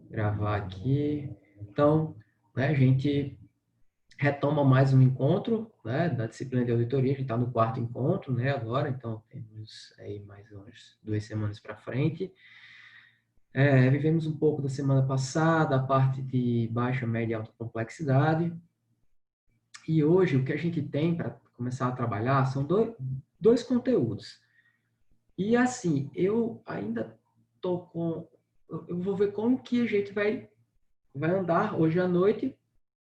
Gravar aqui. Então, né, a gente retoma mais um encontro, né, da disciplina de auditoria. A gente está no quarto encontro, né, agora, então temos aí mais umas 2 semanas para frente. Vivemos um pouco da semana passada, a parte de baixa, média e alta complexidade. E hoje o que a gente tem para começar a trabalhar são dois conteúdos. E assim, eu ainda tô com... Eu vou ver como que a gente vai andar hoje à noite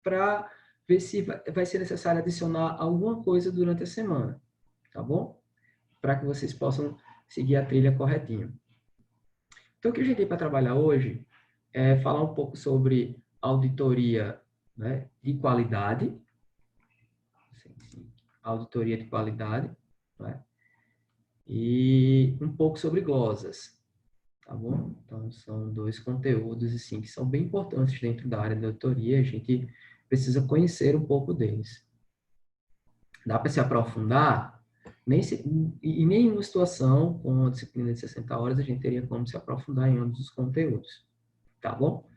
para ver se vai ser necessário adicionar alguma coisa durante a semana, tá bom? Para que vocês possam seguir a trilha corretinho. Então, o que a gente tem para trabalhar hoje é falar um pouco sobre auditoria, né, de qualidade, auditoria de qualidade, né, e um pouco sobre glosas, tá bom? Então, são dois conteúdos, assim, que são bem importantes dentro da área da auditoria, a gente precisa conhecer um pouco deles. Dá para se aprofundar? Em nenhuma situação, com a disciplina de 60 horas, a gente teria como se aprofundar em ambos os conteúdos, tá bom?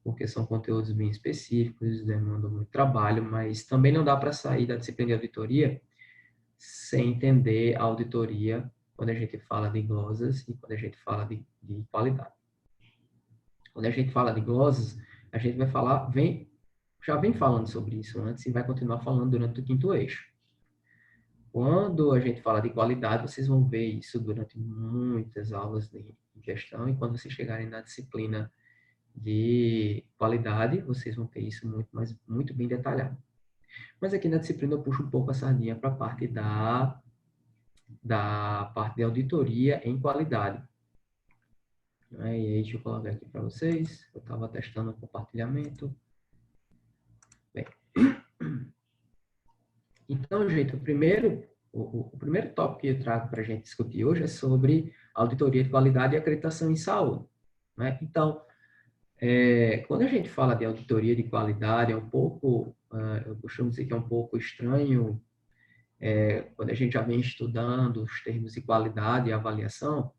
Porque são conteúdos bem específicos, demandam muito trabalho, mas também não dá para sair da disciplina de auditoria sem entender a auditoria quando a gente fala de glosas e quando a gente fala de qualidade. Quando a gente fala de glosas, a gente vai falar, já vem falando sobre isso antes e vai continuar falando durante o quinto eixo. Quando a gente fala de qualidade, vocês vão ver isso durante muitas aulas de gestão, e quando vocês chegarem na disciplina de qualidade, vocês vão ter isso muito bem detalhado. Mas aqui na disciplina eu puxo um pouco a sardinha para a parte da parte de auditoria em qualidade. E aí, deixa eu colocar aqui para vocês. Eu estava testando o compartilhamento. Bem, então, gente, o primeiro tópico que eu trago para a gente discutir hoje é sobre auditoria de qualidade e acreditação em saúde. Né? Então, quando a gente fala de auditoria de qualidade, eu costumo dizer que é um pouco estranho, quando a gente já vem estudando os termos de qualidade e avaliação,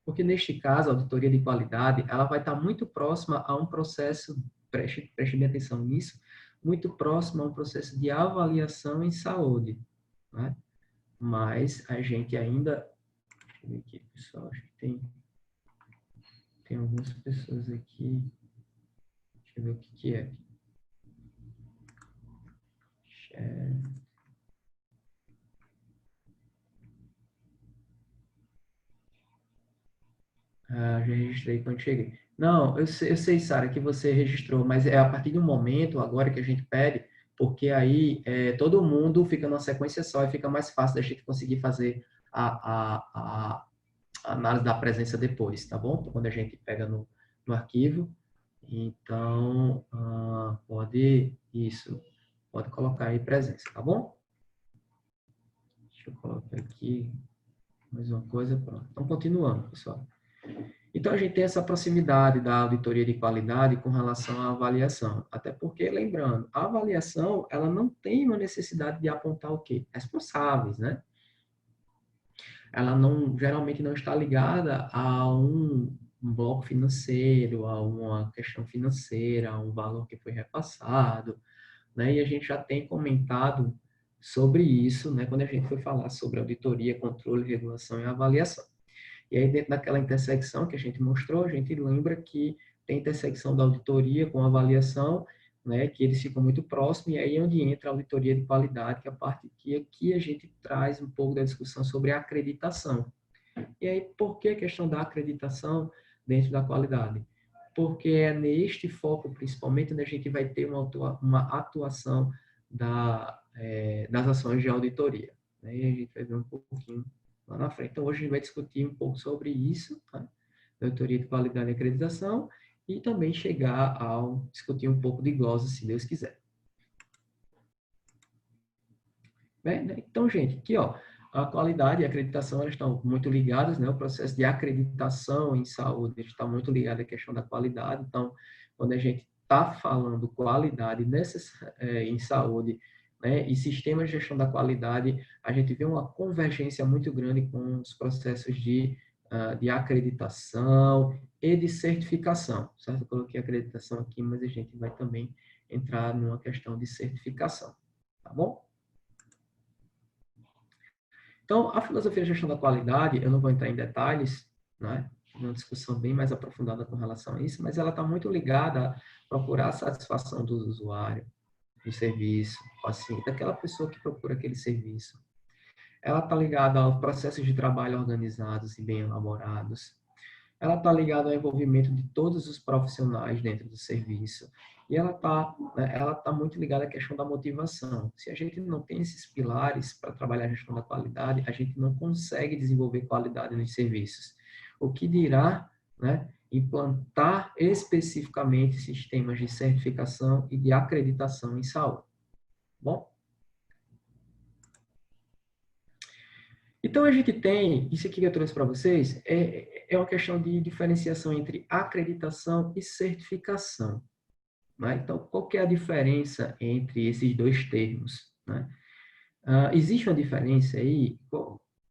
porque neste caso, a auditoria de qualidade, ela vai estar muito próxima a um processo, preste bem atenção nisso, muito próximo a um processo de avaliação em saúde, né? Mas a gente ainda, deixa eu ver aqui, pessoal, acho que tem algumas pessoas aqui, deixa eu ver o que é. Já registrei quando cheguei. Não, eu sei, Sara, que você registrou, mas é a partir de um momento agora que a gente pede, porque aí todo mundo fica numa sequência só e fica mais fácil da gente conseguir fazer a análise da presença depois, tá bom? Então, quando a gente pega no arquivo, então pode colocar aí presença, tá bom? Deixa eu colocar aqui mais uma coisa, pronto. Então, continuando, pessoal. Então, a gente tem essa proximidade da auditoria de qualidade com relação à avaliação. Até porque, lembrando, a avaliação, ela não tem uma necessidade de apontar o quê? Responsáveis, né? Ela geralmente não está ligada a um bloco financeiro, a uma questão financeira, a um valor que foi repassado, né? E a gente já tem comentado sobre isso, né? Quando a gente foi falar sobre auditoria, controle, regulação e avaliação. E aí, dentro daquela intersecção que a gente mostrou, a gente lembra que tem intersecção da auditoria com a avaliação, né, que eles ficam muito próximos, e aí é onde entra a auditoria de qualidade, que é a parte que aqui a gente traz um pouco da discussão sobre a acreditação. E aí, por que a questão da acreditação dentro da qualidade? Porque é neste foco, principalmente, onde a gente vai ter uma atuação das ações de auditoria. Né? E a gente vai ver um pouquinho lá na frente. Então, hoje a gente vai discutir um pouco sobre isso, tá? Auditoria de qualidade e acreditação, e também chegar ao discutir um pouco de glosa, se Deus quiser. Bem, né? Então, gente, aqui, ó, a qualidade e a acreditação, elas estão muito ligadas, né? O processo de acreditação em saúde está muito ligado à questão da qualidade. Então, quando a gente está falando qualidade em saúde, né, e sistema de gestão da qualidade, a gente vê uma convergência muito grande com os processos de de acreditação e de certificação, certo? Eu coloquei acreditação aqui, mas a gente vai também entrar numa questão de certificação, tá bom? Então, a filosofia de gestão da qualidade, eu não vou entrar em detalhes, né? Uma discussão bem mais aprofundada com relação a isso, mas ela está muito ligada a procurar a satisfação do usuário, do serviço, do paciente, daquela pessoa que procura aquele serviço. Ela está ligada aos processos de trabalho organizados e bem elaborados. Ela está ligada ao envolvimento de todos os profissionais dentro do serviço. E ela tá muito ligada à questão da motivação. Se a gente não tem esses pilares para trabalhar a gestão da qualidade, a gente não consegue desenvolver qualidade nos serviços. O que dirá, né, implantar especificamente sistemas de certificação e de acreditação em saúde. Bom? Então, a gente tem, isso aqui que eu trouxe para vocês, é uma questão de diferenciação entre acreditação e certificação. Né? Então, qual que é a diferença entre esses dois termos? Né? Existe uma diferença aí?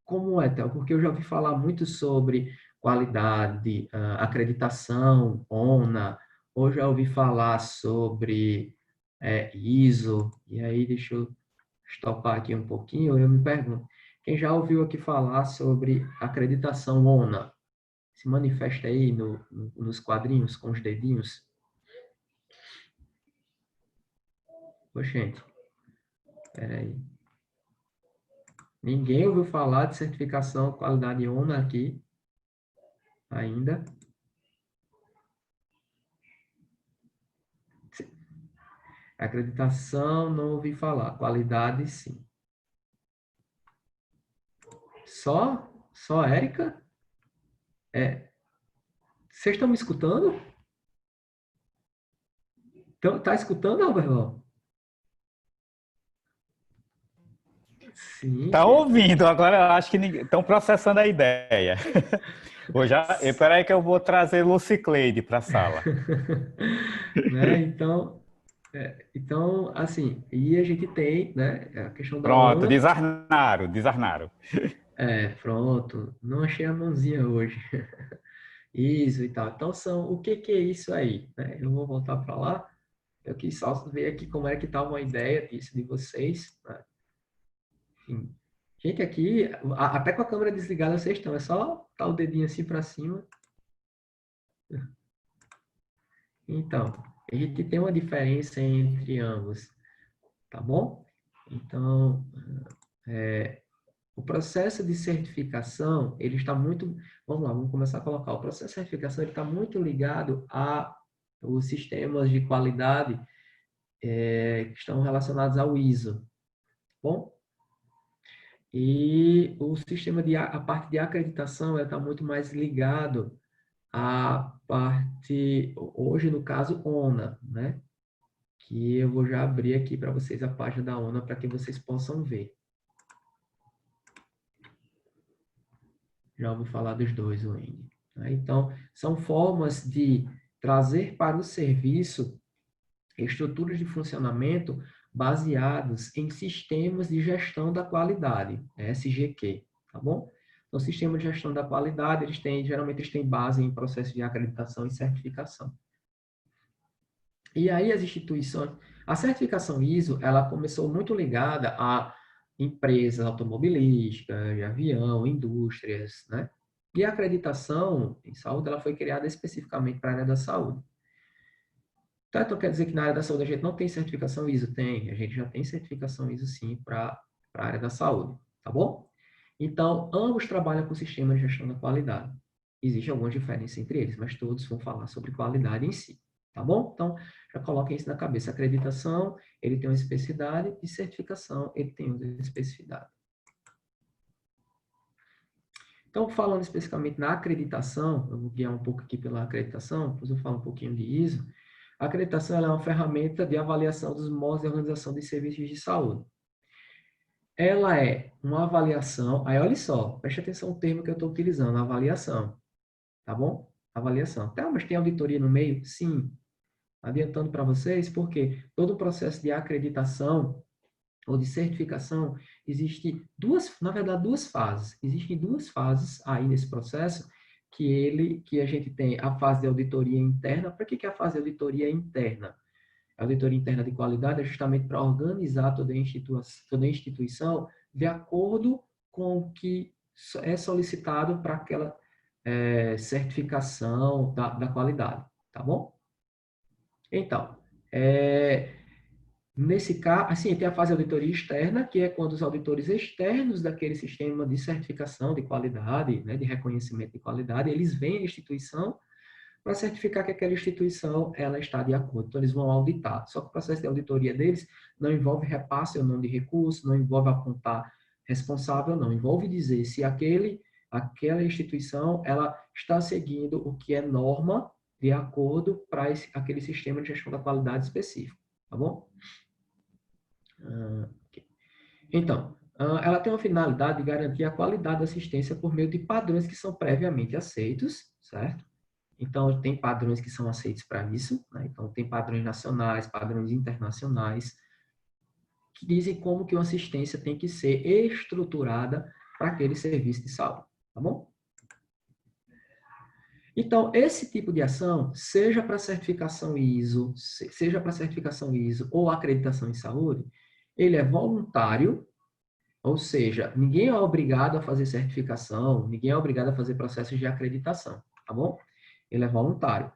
Como é, Théo? Porque eu já ouvi falar muito sobre qualidade, acreditação, ONA, ou já ouvi falar sobre ISO, e aí deixa eu estopar aqui um pouquinho, eu me pergunto, quem já ouviu aqui falar sobre acreditação ONA? Se manifesta aí nos quadrinhos com os dedinhos. Poxa, gente, peraí. Ninguém ouviu falar de certificação qualidade ONA aqui ainda. Acreditação, não ouvi falar. Qualidade, sim. Só Érica? Vocês estão me escutando? Tá escutando, Alberto? Sim, Tá ouvindo, agora eu acho que estão processando a ideia. Espera aí que eu vou trazer Lucicleide para a sala. né? Então, assim, e a gente tem, né, a questão da Pronto, ONA. desarnaram. Pronto, não achei a mãozinha hoje. Isso e tal. Então, o que que é isso aí? Né? Eu vou voltar para lá. Eu quis só ver aqui como é que estava uma ideia disso de vocês. Né? Enfim. Gente, aqui, até com a câmera desligada vocês estão. É só dar o dedinho assim para cima. Então, a gente tem uma diferença entre ambos, tá bom? Então, o processo de certificação, ele está muito... Vamos lá, vamos começar a colocar. O processo de certificação ele está muito ligado a os sistemas de qualidade que estão relacionados ao ISO, tá bom? E a parte de acreditação está muito mais ligado à parte, hoje no caso, ONA, né? Que eu vou já abrir aqui para vocês a página da ONA para que vocês possam ver. Já ouvi falar dos dois, Wendy. Então, são formas de trazer para o serviço estruturas de funcionamento baseados em sistemas de gestão da qualidade, SGQ, tá bom? Então, o sistema de gestão da qualidade, geralmente eles têm base em processo de acreditação e certificação. E aí as instituições, a certificação ISO, ela começou muito ligada a empresas automobilísticas, de avião, indústrias, né? E a acreditação em saúde, ela foi criada especificamente para a área da saúde. Então, quer dizer que na área da saúde a gente não tem certificação ISO? Tem, a gente já tem certificação ISO sim para a área da saúde, tá bom? Então, ambos trabalham com o sistema de gestão da qualidade. Existem algumas diferenças entre eles, mas todos vão falar sobre qualidade em si, tá bom? Então, já coloquem isso na cabeça. Acreditação, ele tem uma especificidade, e certificação, ele tem outra especificidade. Então, falando especificamente na acreditação, eu vou guiar um pouco aqui pela acreditação, depois eu falo um pouquinho de ISO. A acreditação é uma ferramenta de avaliação dos modos de organização de serviços de saúde. Ela é uma avaliação, aí olha só, preste atenção no termo que eu estou utilizando, avaliação, tá bom? Avaliação. Tá, mas tem auditoria no meio? Sim. Adiantando para vocês, porque todo o processo de acreditação, ou de certificação, existe na verdade, duas fases. Existem duas fases aí nesse processo que a gente tem a fase de auditoria interna. Para que é a fase de auditoria interna? A auditoria interna de qualidade é justamente para organizar toda a instituição de acordo com o que é solicitado para aquela certificação da qualidade, tá bom? Então, nesse caso, assim, tem a fase de auditoria externa, que é quando os auditores externos daquele sistema de certificação de qualidade, né, de reconhecimento de qualidade, eles vêm à instituição para certificar que aquela instituição ela está de acordo. Então, eles vão auditar. Só que o processo de auditoria deles não envolve repasse ou não de recurso, não envolve apontar responsável, não. Envolve dizer se aquela instituição ela está seguindo o que é norma de acordo para aquele sistema de gestão da qualidade específico. Tá bom? Então, ela tem uma finalidade de garantir a qualidade da assistência por meio de padrões que são previamente aceitos, certo? Então, tem padrões que são aceitos para isso, né? Então, tem padrões nacionais, padrões internacionais, que dizem como que uma assistência tem que ser estruturada para aquele serviço de saúde, tá bom? Então, esse tipo de ação, seja para certificação ISO, ou acreditação em saúde, ele é voluntário, ou seja, ninguém é obrigado a fazer certificação, ninguém é obrigado a fazer processos de acreditação, tá bom? Ele é voluntário.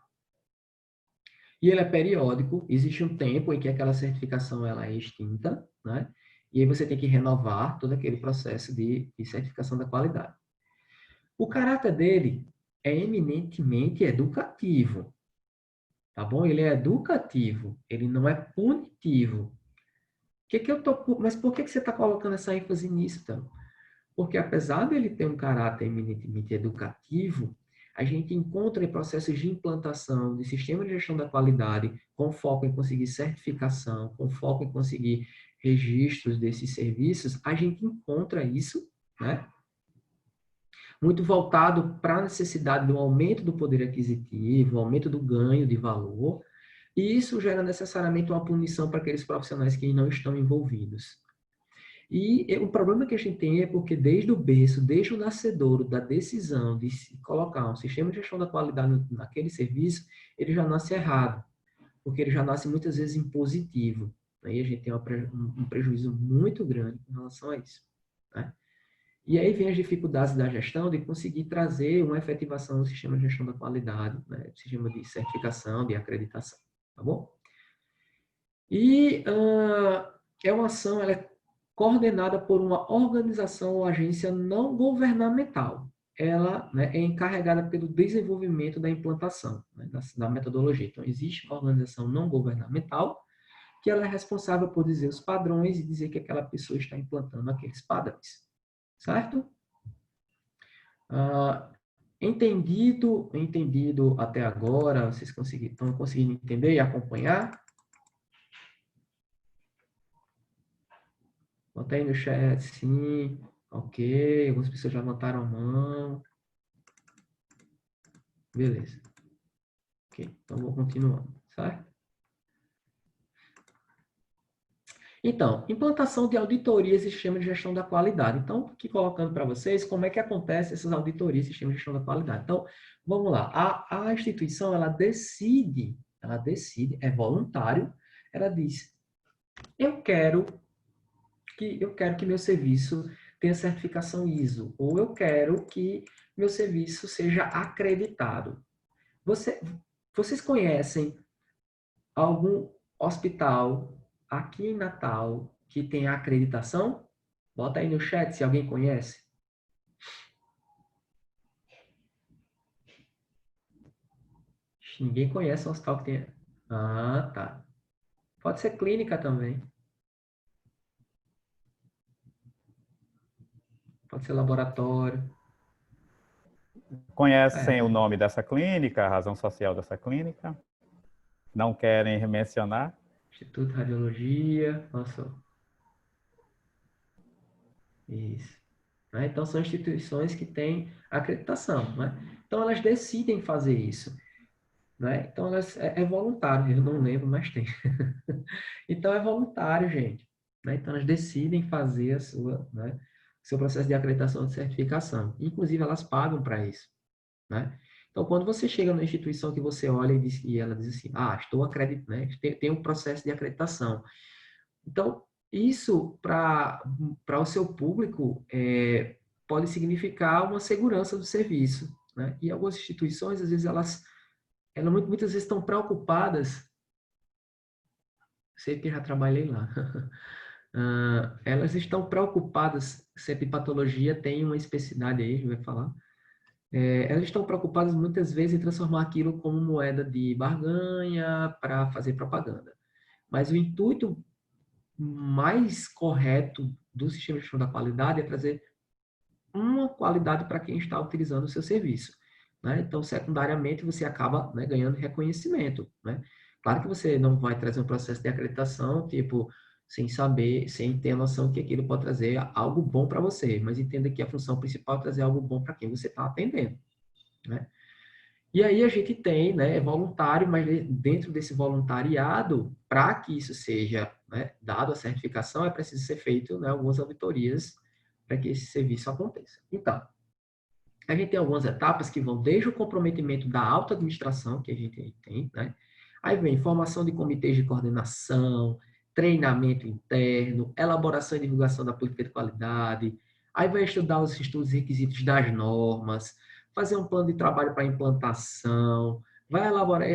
E ele é periódico, existe um tempo em que aquela certificação ela é extinta, né? E aí você tem que renovar todo aquele processo de certificação da qualidade. O caráter dele é eminentemente educativo, tá bom? Ele é educativo, ele não é punitivo. Mas por que você está colocando essa ênfase nisso, então? Porque apesar dele ter um caráter eminentemente educativo, a gente encontra em processos de implantação de sistema de gestão da qualidade, com foco em conseguir certificação, com foco em conseguir registros desses serviços, a gente encontra isso, né? Muito voltado para a necessidade do aumento do poder aquisitivo, aumento do ganho de valor, e isso gera necessariamente uma punição para aqueles profissionais que não estão envolvidos. E o problema que a gente tem é porque desde o berço, desde o nascedouro da decisão de se colocar um sistema de gestão da qualidade naquele serviço, ele já nasce errado, porque ele já nasce muitas vezes impositivo. Aí a gente tem um prejuízo muito grande em relação a isso, né? E aí vem as dificuldades da gestão de conseguir trazer uma efetivação no sistema de gestão da qualidade, né? Sistema de certificação, de acreditação, tá bom? E é uma ação, ela é coordenada por uma organização ou agência não governamental. Ela, né, é encarregada pelo desenvolvimento da implantação, né, da metodologia. Então, existe uma organização não governamental que ela é responsável por dizer os padrões e dizer que aquela pessoa está implantando aqueles padrões. Certo? Entendido até agora? Vocês estão conseguindo entender e acompanhar? Bota aí no chat, sim. Ok. Algumas pessoas já levantaram a mão. Beleza. Ok. Então, vou continuando, certo? Então, implantação de auditorias e sistema de gestão da qualidade. Então, aqui colocando para vocês como é que acontece essas auditorias e sistema de gestão da qualidade. Então, vamos lá. A instituição, ela decide, é voluntário, ela diz, eu quero que meu serviço tenha certificação ISO, ou eu quero que meu serviço seja acreditado. Vocês conhecem algum hospital aqui em Natal que tem acreditação? Bota aí no chat se alguém conhece. Ninguém conhece um hospital que tem. Ah, tá. Pode ser clínica também. Pode ser laboratório. Conhecem o nome dessa clínica, a razão social dessa clínica? Não querem mencionar? Instituto de Radiologia. Nossa. Isso. Né? Então, são instituições que têm acreditação. Né? Então, elas decidem fazer isso. Né? Então, é voluntário. Eu não lembro, mas tem. Então, é voluntário, gente. né? Então, elas decidem fazer a sua, né, seu processo de acreditação de certificação. Inclusive, elas pagam para isso, né? Então, quando você chega na instituição que você olha e ela diz assim, estou acreditando, né? Tem um processo de acreditação. Então, isso para o seu público pode significar uma segurança do serviço, né? E algumas instituições, às vezes, elas muitas vezes estão preocupadas, sei que já trabalhei lá, elas estão preocupadas, sempre patologia tem uma especificidade aí, a gente vai falar, elas estão preocupadas muitas vezes em transformar aquilo como moeda de barganha para fazer propaganda. Mas o intuito mais correto do sistema de gestão da qualidade é trazer uma qualidade para quem está utilizando o seu serviço, né? Então, secundariamente, você acaba, né, ganhando reconhecimento, né? Claro que você não vai trazer um processo de acreditação, tipo, sem saber, sem ter a noção que aquilo pode trazer algo bom para você, mas entenda que a função principal é trazer algo bom para quem você está atendendo, né? E aí a gente tem, né, é voluntário, mas dentro desse voluntariado, para que isso seja, né, dado a certificação, é preciso ser feito, né, algumas auditorias para que esse serviço aconteça. Então, a gente tem algumas etapas que vão desde o comprometimento da alta administração, que a gente tem, né? Aí vem formação de comitês de coordenação, treinamento interno, elaboração e divulgação da política de qualidade, aí vai estudar os estudos e requisitos das normas, fazer um plano de trabalho para implantação, vai elaborar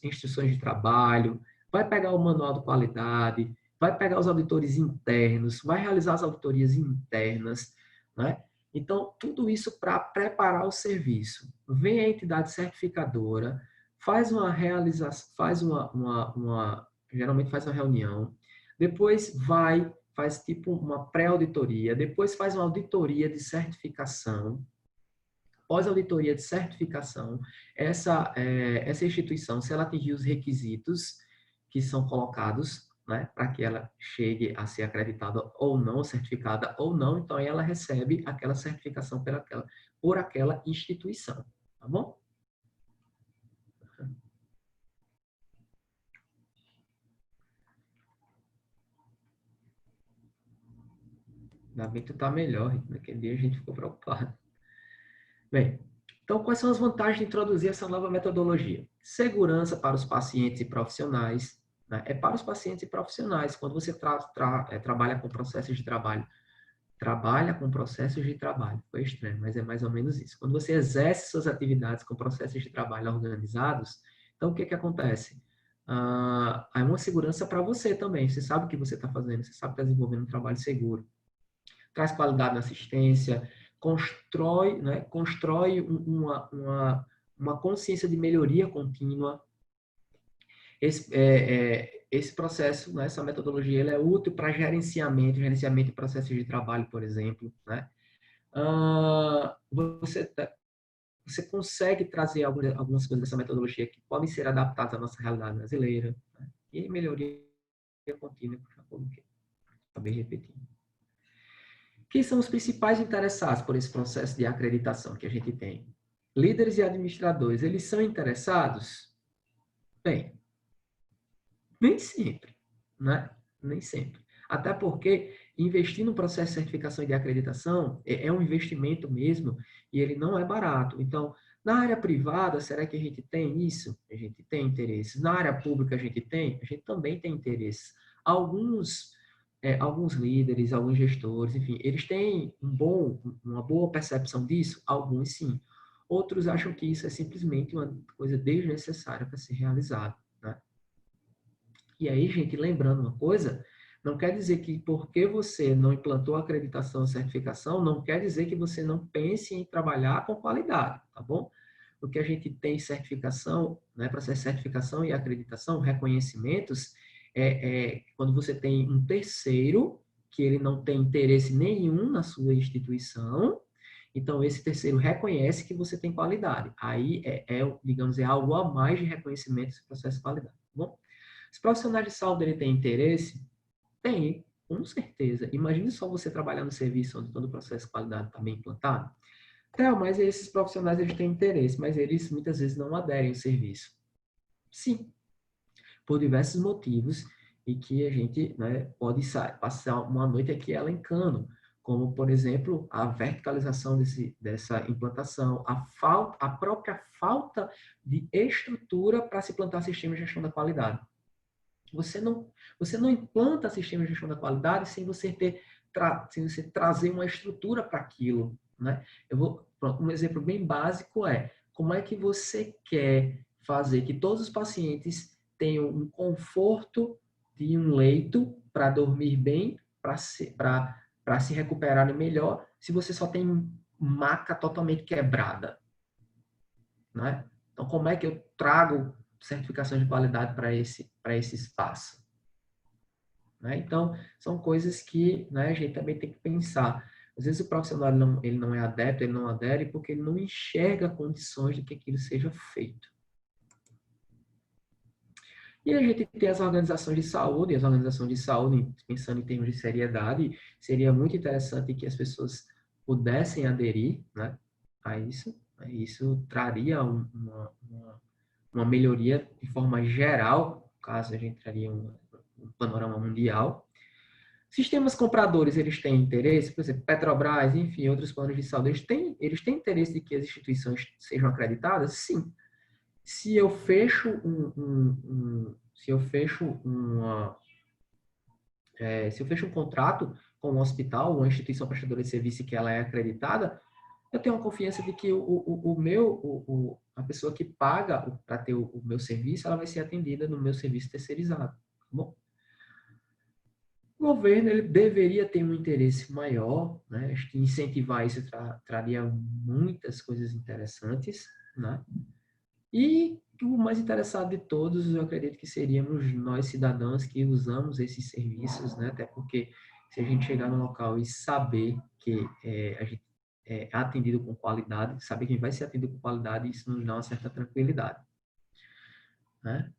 instruções de trabalho, vai pegar o manual de qualidade, vai pegar os auditores internos, vai realizar as auditorias internas, né? Então, tudo isso para preparar o serviço. Vem a entidade certificadora, faz uma realização, geralmente faz uma reunião, depois faz tipo uma pré-auditoria, depois faz uma auditoria de certificação, pós-auditoria de certificação, essa instituição, se ela atingir os requisitos que são colocados, né, para que ela chegue a ser acreditada ou não, certificada ou não, então ela recebe aquela certificação por aquela instituição, tá bom? Ainda bem que tu tá melhor, naquele dia a gente ficou preocupado. Bem, então quais são as vantagens de introduzir essa nova metodologia? Segurança para os pacientes e profissionais, né? É para os pacientes e profissionais, quando você trabalha com processos de trabalho, foi estranho, mas é mais ou menos isso. Quando você exerce suas atividades com processos de trabalho organizados, então o que que acontece? Há uma segurança para você também, você sabe o que você está fazendo, você sabe que está desenvolvendo um trabalho seguro, traz qualidade na assistência, constrói uma consciência de melhoria contínua. Esse processo, né, essa metodologia, ela é útil para gerenciamento de processos de trabalho, por exemplo, né? Você consegue trazer algumas coisas dessa metodologia que podem ser adaptadas à nossa realidade brasileira, né? E melhoria contínua, que eu já coloquei. Acabei repetindo. Quem são os principais interessados por esse processo de acreditação que a gente tem? Líderes e administradores, eles são interessados? Bem, nem sempre, né? Nem sempre. Até porque investir no processo de certificação e de acreditação é um investimento mesmo e ele não é barato. Então, na área privada, será que a gente tem isso? A gente tem interesses. Na área pública, a gente também tem interesses. Alguns líderes, alguns gestores, enfim, eles têm uma boa percepção disso? Alguns sim. Outros acham que isso é simplesmente uma coisa desnecessária para ser realizada, né? E aí, gente, lembrando uma coisa, não quer dizer que porque você não implantou a acreditação ou certificação, não quer dizer que você não pense em trabalhar com qualidade, tá bom? O que a gente tem certificação, né, processo de certificação e acreditação, reconhecimentos, quando você tem um terceiro que ele não tem interesse nenhum na sua instituição, então esse terceiro reconhece que você tem qualidade. Aí digamos, é algo a mais de reconhecimento desse processo de qualidade, tá bom? Os profissionais de saúde ele têm interesse? Tem, com certeza. Imagine só você trabalhar no serviço onde todo o processo de qualidade está bem implantado. Então, mas esses profissionais eles têm interesse, mas eles muitas vezes não aderem ao serviço. Sim, por diversos motivos e que a gente, né, pode passar uma noite aqui elencando, como, por exemplo, a verticalização dessa implantação, a própria falta de estrutura para se implantar sistema de gestão da qualidade. Você não implanta sistema de gestão da qualidade sem você sem você trazer uma estrutura para aquilo, né? Um exemplo bem básico é como é que você quer fazer que todos os pacientes tenham um conforto de um leito para dormir bem, para se recuperarem melhor, se você só tem maca totalmente quebrada, né? Então, como é que eu trago certificação de qualidade para esse espaço? Né? Então, são coisas que, né, a gente também tem que pensar. Às vezes o profissional ele não é adepto, ele não adere porque ele não enxerga condições de que aquilo seja feito. E a gente tem as organizações de saúde, e as organizações de saúde, pensando em termos de seriedade, seria muito interessante que as pessoas pudessem aderir, né, a isso. Isso traria uma melhoria de forma geral, caso a gente traria um panorama mundial. Sistemas compradores, eles têm interesse, por exemplo, Petrobras, enfim, outros planos de saúde, eles têm interesse de que as instituições sejam acreditadas? Sim. Se eu fecho se eu fecho um contrato com um hospital, uma instituição prestadora de serviço que ela é acreditada, eu tenho uma confiança de que a pessoa que paga para ter o meu serviço, ela vai ser atendida no meu serviço terceirizado. Tá bom? O governo ele deveria ter um interesse maior, né? Acho que incentivar isso traria muitas coisas interessantes, né? E o mais interessado de todos, eu acredito que seríamos nós cidadãos que usamos esses serviços, né? Até porque se a gente chegar no local e saber que a gente é atendido com qualidade, saber quem vai ser atendido com qualidade, isso nos dá uma certa tranquilidade, né?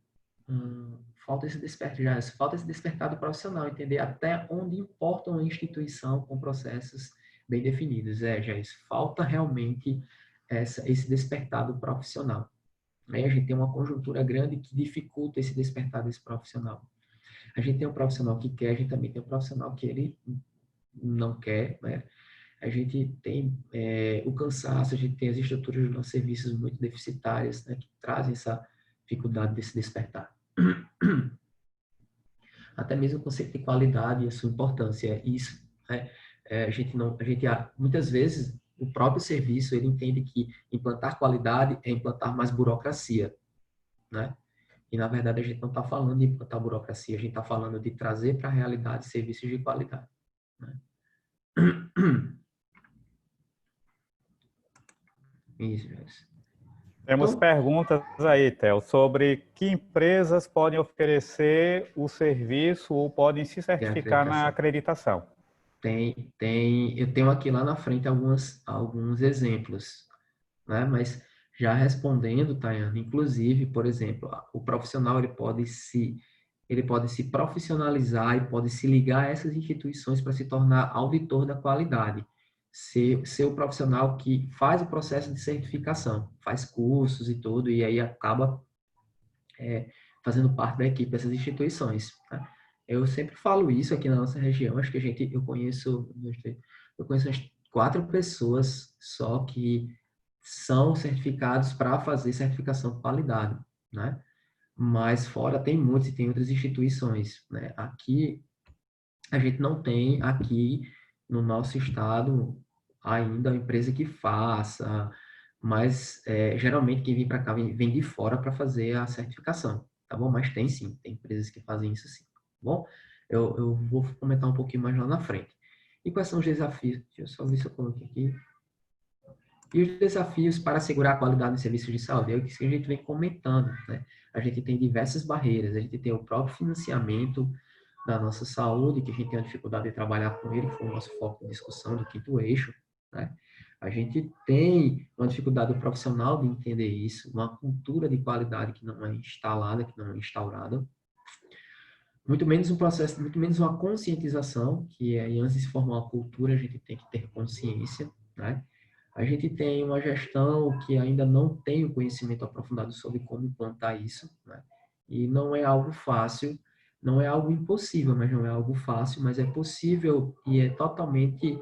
Falta esse despertar do profissional, entender até onde importa uma instituição com processos bem definidos. Isso falta realmente esse despertar do profissional. Aí a gente tem uma conjuntura grande que dificulta esse despertar desse profissional. A gente tem um profissional que quer, a gente também tem um profissional que ele não quer, né? A gente tem o cansaço, a gente tem as estruturas dos nossos serviços muito deficitárias, né, que trazem essa dificuldade desse despertar. Até mesmo o conceito de qualidade e a sua importância. Isso, né? Muitas vezes, o próprio serviço, ele entende que implantar qualidade é implantar mais burocracia, né? E, na verdade, a gente não está falando de implantar burocracia, a gente está falando de trazer para a realidade serviços de qualidade, né? Isso, Jéssica. Temos Então, perguntas aí, Theo, sobre que empresas podem oferecer o serviço ou podem se tem a certificar na acreditação. acreditação. Eu tenho aqui lá na frente alguns exemplos, né? Mas já respondendo, Tayane, inclusive, por exemplo, o profissional ele pode se profissionalizar e pode se ligar a essas instituições para se tornar auditor da qualidade. Ser o profissional que faz o processo de certificação, faz cursos e tudo, e aí acaba fazendo parte da equipe dessas instituições. Tá? Eu sempre falo isso aqui na nossa região, acho que eu conheço umas 4 pessoas só que são certificados para fazer certificação de qualidade, né? Mas fora tem muitos e tem outras instituições, né? Aqui, a gente não tem aqui no nosso estado ainda uma empresa que faça, mas geralmente quem vem para cá vem de fora para fazer a certificação, tá bom? Mas tem sim, tem empresas que fazem isso sim, tá bom? Eu vou comentar um pouquinho mais lá na frente. E quais são os desafios? Deixa eu só ver se eu coloquei aqui. E os desafios para assegurar a qualidade dos serviços de saúde? É o que a gente vem comentando, né? A gente tem diversas barreiras, a gente tem o próprio financiamento da nossa saúde, que a gente tem a dificuldade de trabalhar com ele, que foi o nosso foco de discussão do quinto eixo, né? A gente tem uma dificuldade do profissional de entender isso, uma cultura de qualidade que não é instalada, que não é instaurada, muito menos um processo, muito menos uma conscientização, que é, antes de se formar uma cultura, a gente tem que ter consciência, né? A gente tem uma gestão que ainda não tem o conhecimento aprofundado sobre como implantar isso, né? E não é algo fácil, Não é algo impossível, mas não é algo fácil, mas é possível e é totalmente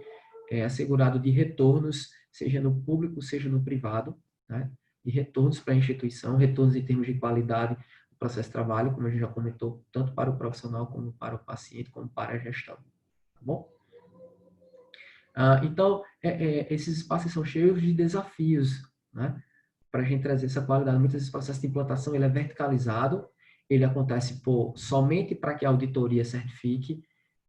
assegurado de retornos, seja no público, seja no privado, né? De retornos para a instituição, retornos em termos de qualidade do processo de trabalho, como a gente já comentou, tanto para o profissional como para o paciente, como para a gestão. Tá bom? Então, esses espaços são cheios de desafios, né? Para a gente trazer essa qualidade. Muitas vezes o processo de implantação ele é verticalizado, ele acontece somente para que a auditoria certifique,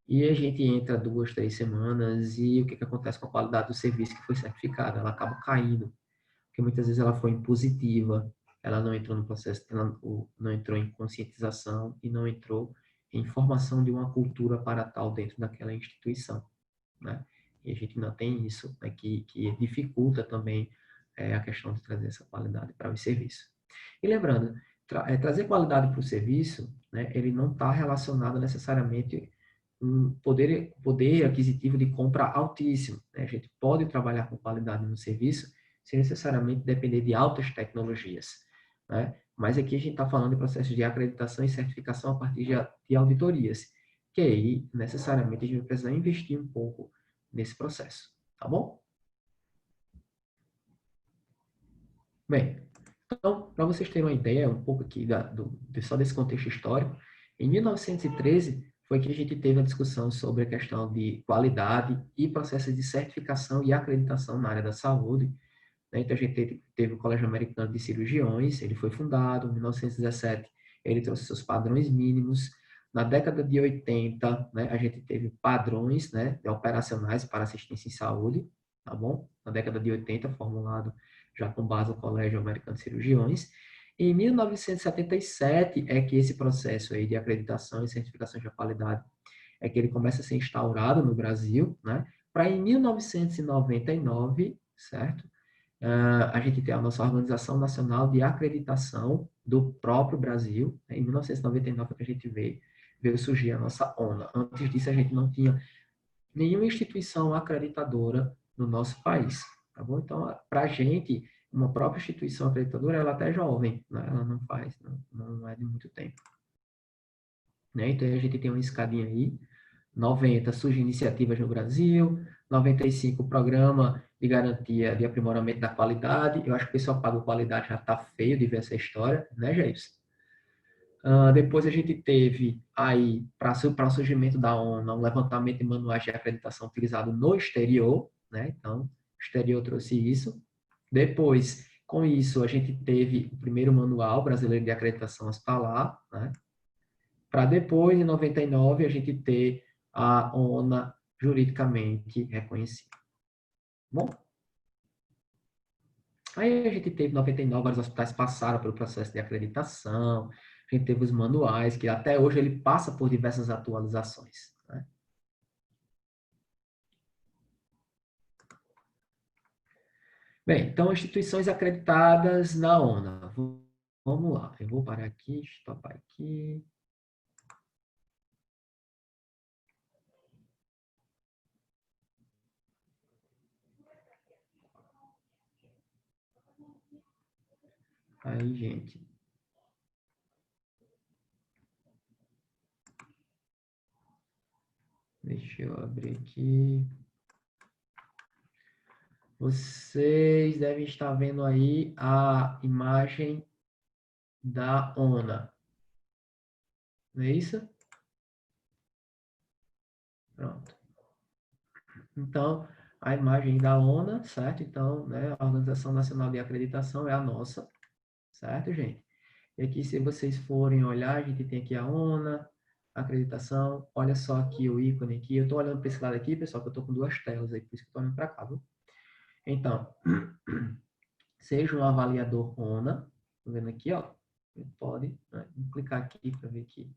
e a gente entra 2, 3 semanas, e o que acontece com a qualidade do serviço que foi certificado? Ela acaba caindo, porque muitas vezes ela foi impositiva, ela não entrou no processo, ela não entrou em conscientização e não entrou em formação de uma cultura para tal dentro daquela instituição, né? E a gente ainda tem isso, né, que dificulta também a questão de trazer essa qualidade para o serviço. E lembrando, trazer qualidade para o serviço, né, ele não está relacionado necessariamente um poder aquisitivo de compra altíssimo, né? A gente pode trabalhar com qualidade no serviço sem necessariamente depender de altas tecnologias, né? Mas aqui a gente está falando de processos de acreditação e certificação a partir de auditorias, que aí necessariamente a gente vai precisar investir um pouco nesse processo, tá bom? Bem, então, para vocês terem uma ideia um pouco aqui só desse contexto histórico, em 1913 foi que a gente teve a discussão sobre a questão de qualidade e processos de certificação e acreditação na área da saúde, né? Então, a gente teve o Colégio Americano de Cirurgiões, ele foi fundado em 1917, ele trouxe seus padrões mínimos. Na década de 80, né, a gente teve padrões, né, operacionais para assistência em saúde, tá bom? Na década de 80, formulado já com base no Colégio Americano de Cirurgiões. Em 1977 é que esse processo aí de acreditação e certificação de qualidade é que ele começa a ser instaurado no Brasil, né? Para em 1999, certo? A gente tem a nossa Organização Nacional de Acreditação do próprio Brasil. Né? Em 1999 que a gente veio surgir a nossa ONA. Antes disso, a gente não tinha nenhuma instituição acreditadora no nosso país. Tá bom? Então, para a gente, uma própria instituição acreditadora, ela até é jovem, né? Ela não é de muito tempo. Né? Então, a gente tem uma escadinha aí. 90 surgem iniciativas no Brasil, 95 programa de garantia de aprimoramento da qualidade. Eu acho que o pessoal paga qualidade já está feio de ver essa história, né, Jairson? Depois a gente teve aí, para o surgimento da ONU, um levantamento de manuais de acreditação utilizado no exterior, né? Então, o exterior trouxe isso. Depois, com isso, a gente teve o primeiro manual brasileiro de acreditação hospitalar, né? Para depois, em 99, a gente ter a ONA juridicamente reconhecida. Bom, aí a gente teve em 99, vários hospitais passaram pelo processo de acreditação, a gente teve os manuais, que até hoje ele passa por diversas atualizações. Né? Bem, então, instituições acreditadas na ONA. Vamos lá, eu vou parar aqui, stopar aqui. Aí, gente. Deixa eu abrir aqui. Vocês devem estar vendo aí a imagem da ONA. Não é isso? Pronto. Então, a imagem da ONA, certo? Então, né, a Organização Nacional de Acreditação é a nossa, certo, gente? E aqui, se vocês forem olhar, a gente tem aqui a ONA, a acreditação. Olha só aqui o ícone aqui. Eu estou olhando para esse lado aqui, pessoal, que eu estou com duas telas aí, por isso que eu estou olhando para cá, viu? Então, seja um avaliador ONA, tá vendo aqui, ó? Você pode, né, clicar aqui para ver aqui.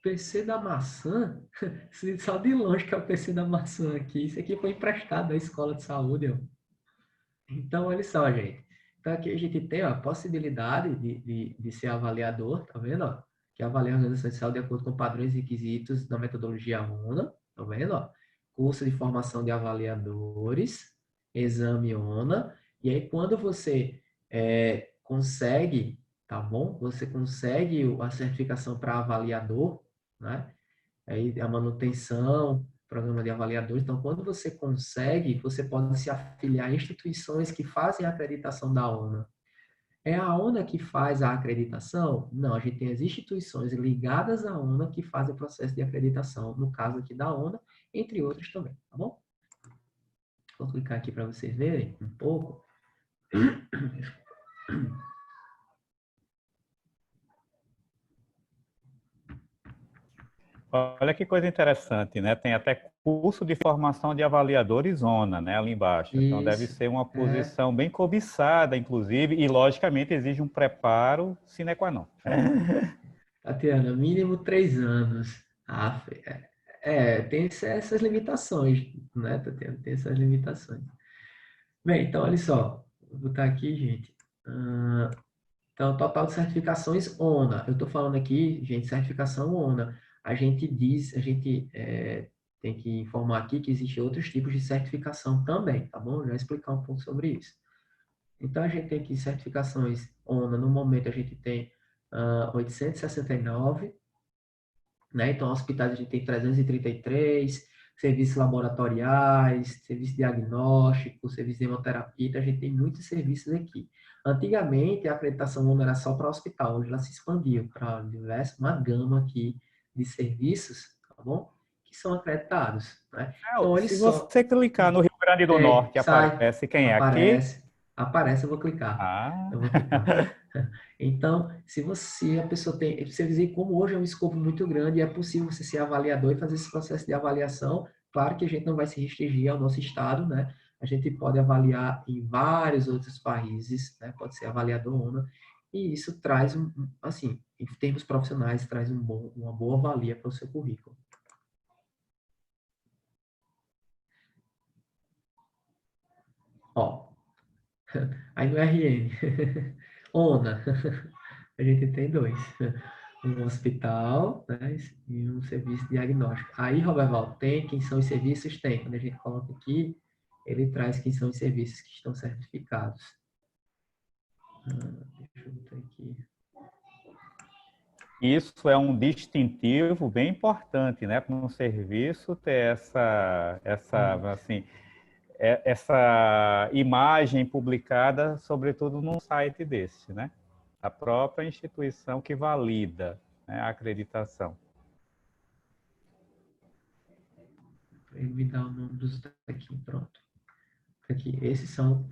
PC da maçã? Só de longe que é o PC da maçã aqui. Isso aqui foi emprestado da escola de saúde, ó. Então, olha só, gente. Então, aqui a gente tem ó, a possibilidade de ser avaliador, tá vendo? Ó? que avalia a organização social de acordo com padrões e requisitos da metodologia ONA, tá vendo? Ó? Curso de formação de avaliadores, exame ONA, e aí quando você consegue, tá bom? Você consegue a certificação para avaliador, né? Aí a manutenção, programa de avaliadores. Então, quando você consegue, você pode se afiliar a instituições que fazem a acreditação da ONA. É a ONA que faz a acreditação? Não, a gente tem as instituições ligadas à ONA que fazem o processo de acreditação, no caso aqui da ONA, entre outros também, tá bom? Vou clicar aqui para vocês verem um pouco. Olha que coisa interessante, né? Tem até curso de formação de avaliadores ONA, né? Ali embaixo. Então deve Isso, ser uma posição bem cobiçada, inclusive, e logicamente exige um preparo sine qua non. Tatiana, mínimo 3 anos. Tem essas limitações, né, Tatiana? Tem essas limitações. Bem, então, olha só. Vou botar aqui, gente. Então, total de certificações ONA. Eu estou falando aqui, gente, certificação ONA. A gente tem que informar aqui que existem outros tipos de certificação também, tá bom? Eu já vou explicar um pouco sobre isso. Então, a gente tem aqui certificações ONA. No momento, a gente tem 869, né? Então, hospitais a gente tem 333, serviços laboratoriais, serviço diagnóstico, serviço de hemoterapia, então a gente tem muitos serviços aqui. Antigamente, a acreditação não era só para hospital, hoje ela se expandiu para uma gama aqui de serviços, tá bom? Que são acreditados, né? Então, olha Se só, você clicar no Rio Grande do Norte, sai, aparece quem é aqui? aparece, eu vou clicar. Ah, Eu vou clicar. Então, se a pessoa tem, você dizer como hoje é um escopo muito grande, é possível você ser avaliador e fazer esse processo de avaliação. Claro que a gente não vai se restringir ao nosso estado, né? A gente pode avaliar em vários outros países, né? Pode ser avaliador ONU, e isso traz assim, em termos profissionais, traz uma boa valia para o seu currículo. Ó, aí no RN, ONA, a gente tem dois. Um hospital, né, e um serviço diagnóstico. Aí, Roberval, tem quem são os serviços? Tem. Quando a gente coloca aqui, ele traz quem são os serviços que estão certificados. Deixa eu botar aqui. isso é um distintivo bem importante, né? Para um serviço ter essa imagem publicada, sobretudo num site desse, né? A própria instituição que valida, né, a acreditação. Ele me dá o nome dos aqui, pronto. Aqui, esses são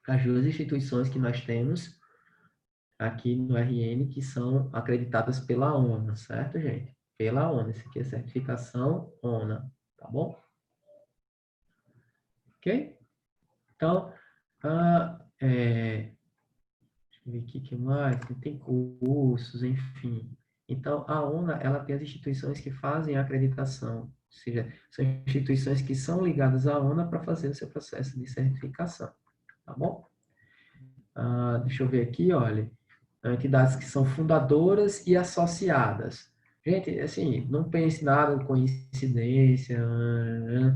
as duas instituições que nós temos aqui no RN que são acreditadas pela ONA, certo, gente? Pela ONA. Esse aqui é certificação ONA, tá bom? Ok? Então, deixa eu ver aqui o que mais. Tem cursos, enfim. Então, a ONA, ela tem as instituições que fazem a acreditação, ou seja, são instituições que são ligadas à ONA para fazer o seu processo de certificação, tá bom? Deixa eu ver aqui, olha, entidades que são fundadoras e associadas. Gente, assim, não pense nada em coincidência,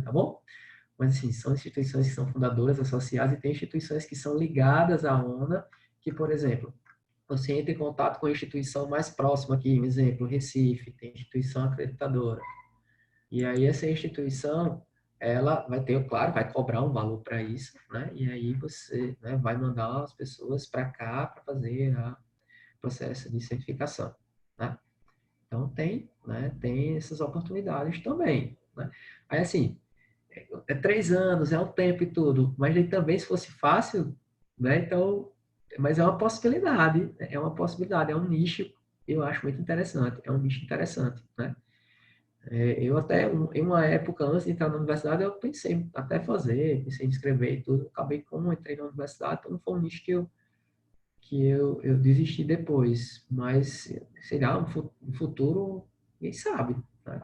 tá bom? Mas, assim, são instituições que são fundadoras, associadas, e tem instituições que são ligadas à ONA, que, por exemplo, você entra em contato com a instituição mais próxima aqui, um exemplo, Recife, tem instituição acreditadora. E aí essa instituição, ela vai ter, claro, vai cobrar um valor para isso, né? E aí você, né, vai mandar as pessoas para cá para fazer o processo de certificação, né? Então tem, né, tem essas oportunidades também, né? Aí assim, 3 anos, é um tempo e tudo, mas aí também se fosse fácil, né? Então, mas é uma possibilidade, é um nicho, eu acho muito interessante, é um nicho interessante, né? Eu até, em uma época antes de entrar na universidade, eu pensei até fazer, pensei em escrever e tudo, acabei como entrei na universidade, então não foi um nicho que eu desisti depois, mas, sei lá, no futuro, quem sabe, né?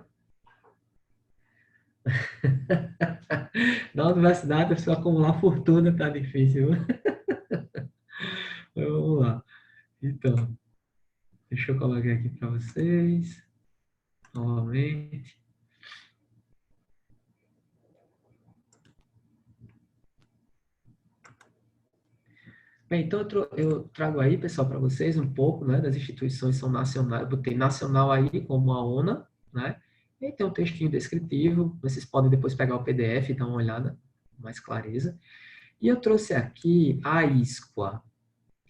Na universidade, a pessoa acumular fortuna tá difícil. Vamos lá. Então. Deixa eu colocar aqui para vocês, novamente. Bem, então eu trago aí, pessoal, para vocês um pouco, né, das instituições que são nacionais. Eu botei nacional aí como a ONA, né? E tem um textinho descritivo, vocês podem depois pegar o PDF e dar uma olhada com mais clareza. E eu trouxe aqui a ISQA,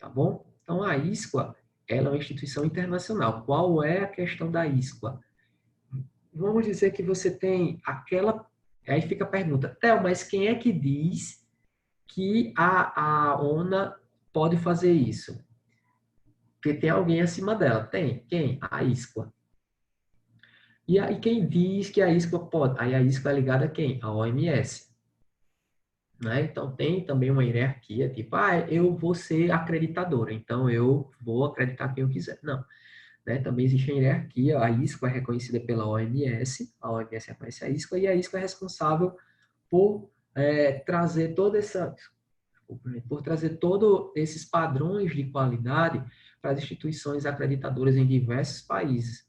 tá bom? Então, a ISQA, ela é uma instituição internacional. Qual é a questão da ISQA? Vamos dizer que você tem aquela... Aí fica a pergunta, Theo, mas quem é que diz que a ONA pode fazer isso? Porque tem alguém acima dela. Tem. Quem? A ISQA. E aí quem diz que a ISQA pode? Aí a ISQA é ligada a quem? A OMS. Né? Então tem também uma hierarquia, tipo, eu vou ser acreditadora, então eu vou acreditar quem eu quiser. Não. Né? Também existe a hierarquia, a ISQA é reconhecida pela OMS, a OMS reconhece a ISQA, e a ISQA é responsável por trazer toda essa... por trazer todos esses padrões de qualidade para as instituições acreditadoras em diversos países.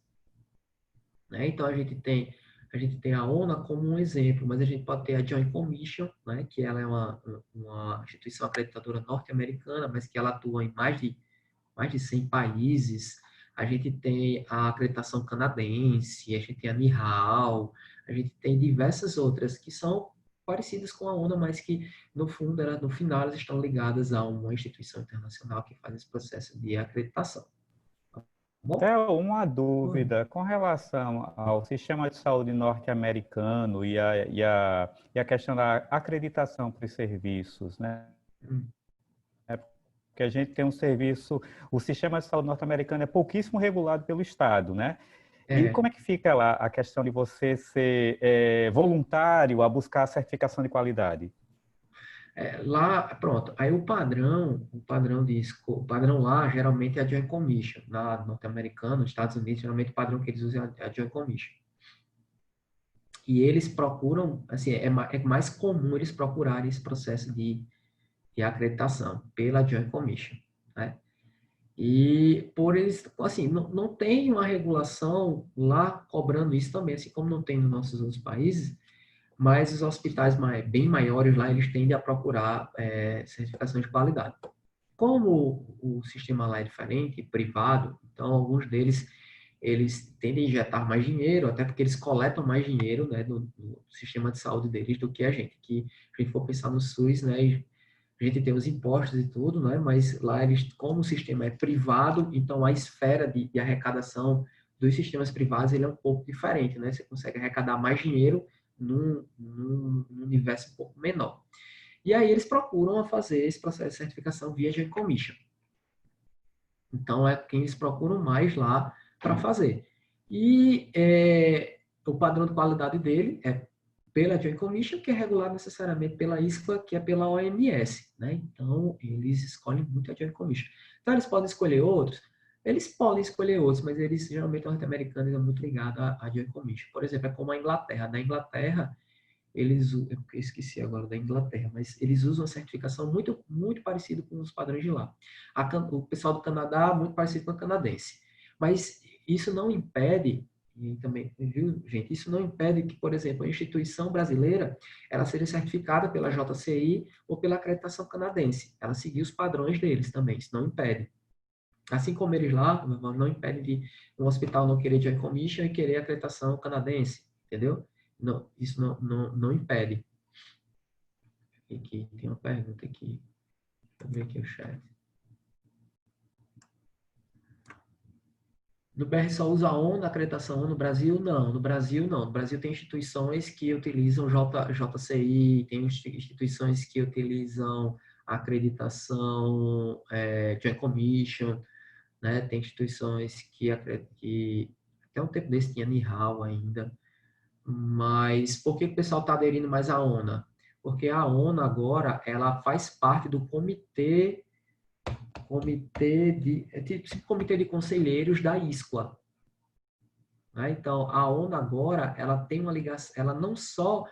Né? Então, a gente tem a ONU como um exemplo, mas a gente pode ter a Joint Commission, né? Que ela é uma instituição acreditadora norte-americana, mas que ela atua em mais de 100 países. A gente tem a acreditação canadense, a gente tem a NIHAL, a gente tem diversas outras que são parecidas com a ONU, mas que, no fundo, no final, elas estão ligadas a uma instituição internacional que faz esse processo de acreditação. Tá bom? Theo, uma dúvida com relação ao sistema de saúde norte-americano e a questão da acreditação para os serviços, né? Hum. Porque a gente tem um serviço, o sistema de saúde norte-americano é pouquíssimo regulado pelo Estado, né? E É, como é que fica lá a questão de você ser voluntário a buscar a certificação de qualidade? lá, pronto. Aí o padrão lá geralmente é a Joint Commission. Na norte-americana, nos Estados Unidos, geralmente o padrão que eles usam é a Joint Commission. E eles procuram, assim, é mais comum eles procurarem esse processo de acreditação pela Joint Commission, né? E por eles, assim, não tem uma regulação lá cobrando isso também, assim como não tem nos nossos outros países, mas os hospitais bem maiores lá, eles tendem a procurar certificação de qualidade. Como o sistema lá é diferente, privado, então alguns deles eles tendem a injetar mais dinheiro, até porque eles coletam mais dinheiro, né, do sistema de saúde deles do que a gente. Que a gente for pensar no SUS, né, a gente tem os impostos e tudo, né, mas lá eles, como o sistema é privado, então a esfera de arrecadação dos sistemas privados ele é um pouco diferente, né? Você consegue arrecadar mais dinheiro num universo um pouco menor. E aí eles procuram a fazer esse processo de certificação via Joint Commission. Então, é quem eles procuram mais lá para fazer. E o padrão de qualidade dele é pela Joint Commission, que é regulado necessariamente pela ISQA, que é pela OMS. Né? Então, eles escolhem muito a Joint Commission. Então, eles podem escolher outros? Eles podem escolher outros, mas eles, geralmente, norte-americanos é muito ligado à Joint Commission. Por exemplo, é como a Inglaterra. Na Inglaterra, eu esqueci agora da Inglaterra, mas eles usam a certificação muito parecido com os padrões de lá. O pessoal do Canadá, muito parecido com a canadense. Mas isso não impede, e também, viu, gente, isso não impede que, por exemplo, a instituição brasileira, ela seja certificada pela JCI ou pela acreditação canadense. Ela seguir os padrões deles também, isso não impede. Assim como eles lá, não impede de um hospital não querer Joint Commission e querer acreditação canadense, entendeu? Não, isso não impede. Aqui, tem uma pergunta aqui. Deixa eu ver aqui o chat. No BR só usa a ONU, a acreditação ONU no Brasil? Não, no Brasil não. No Brasil tem instituições que utilizam JCI, tem instituições que utilizam a acreditação Joint Commission, né? Tem instituições que até um tempo desse tinha NIHAL ainda. Mas por que o pessoal está aderindo mais à ONU? Porque a ONU agora ela faz parte do tipo comitê de conselheiros da ISQA. Né? Então, a ONU agora ela tem uma ligação, ela não só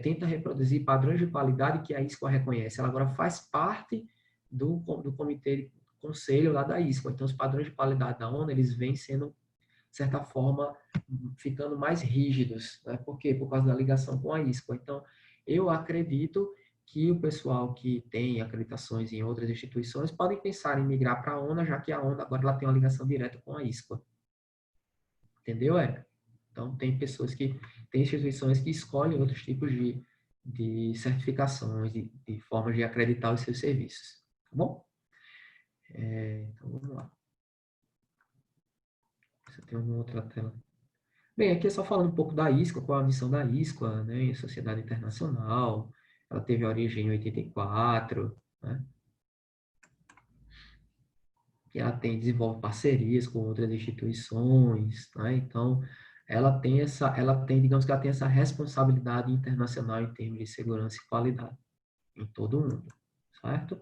tenta reproduzir padrões de qualidade que a ISQA reconhece, ela agora faz parte do comitê conselho lá da ISCO. Então, os padrões de qualidade da ONU, eles vêm sendo, de certa forma, ficando mais rígidos. Né? Por quê? Por causa da ligação com a ISCO. Então, eu acredito que o pessoal que tem acreditações em outras instituições podem pensar em migrar para a ONU, já que a ONU agora ela tem uma ligação direta com a ISCO. Entendeu, Érica? Então, tem instituições que escolhem outros tipos de certificações, de formas de acreditar os seus serviços. Tá bom? Então, vamos lá. Você tem alguma outra tela? Bem, aqui é só falando um pouco da ISCO, qual a missão da ISCO, né, em sociedade internacional. Ela teve origem em 84, né? E ela desenvolve parcerias com outras instituições, né? Então, digamos que ela tem essa responsabilidade internacional em termos de segurança e qualidade em todo o mundo, certo?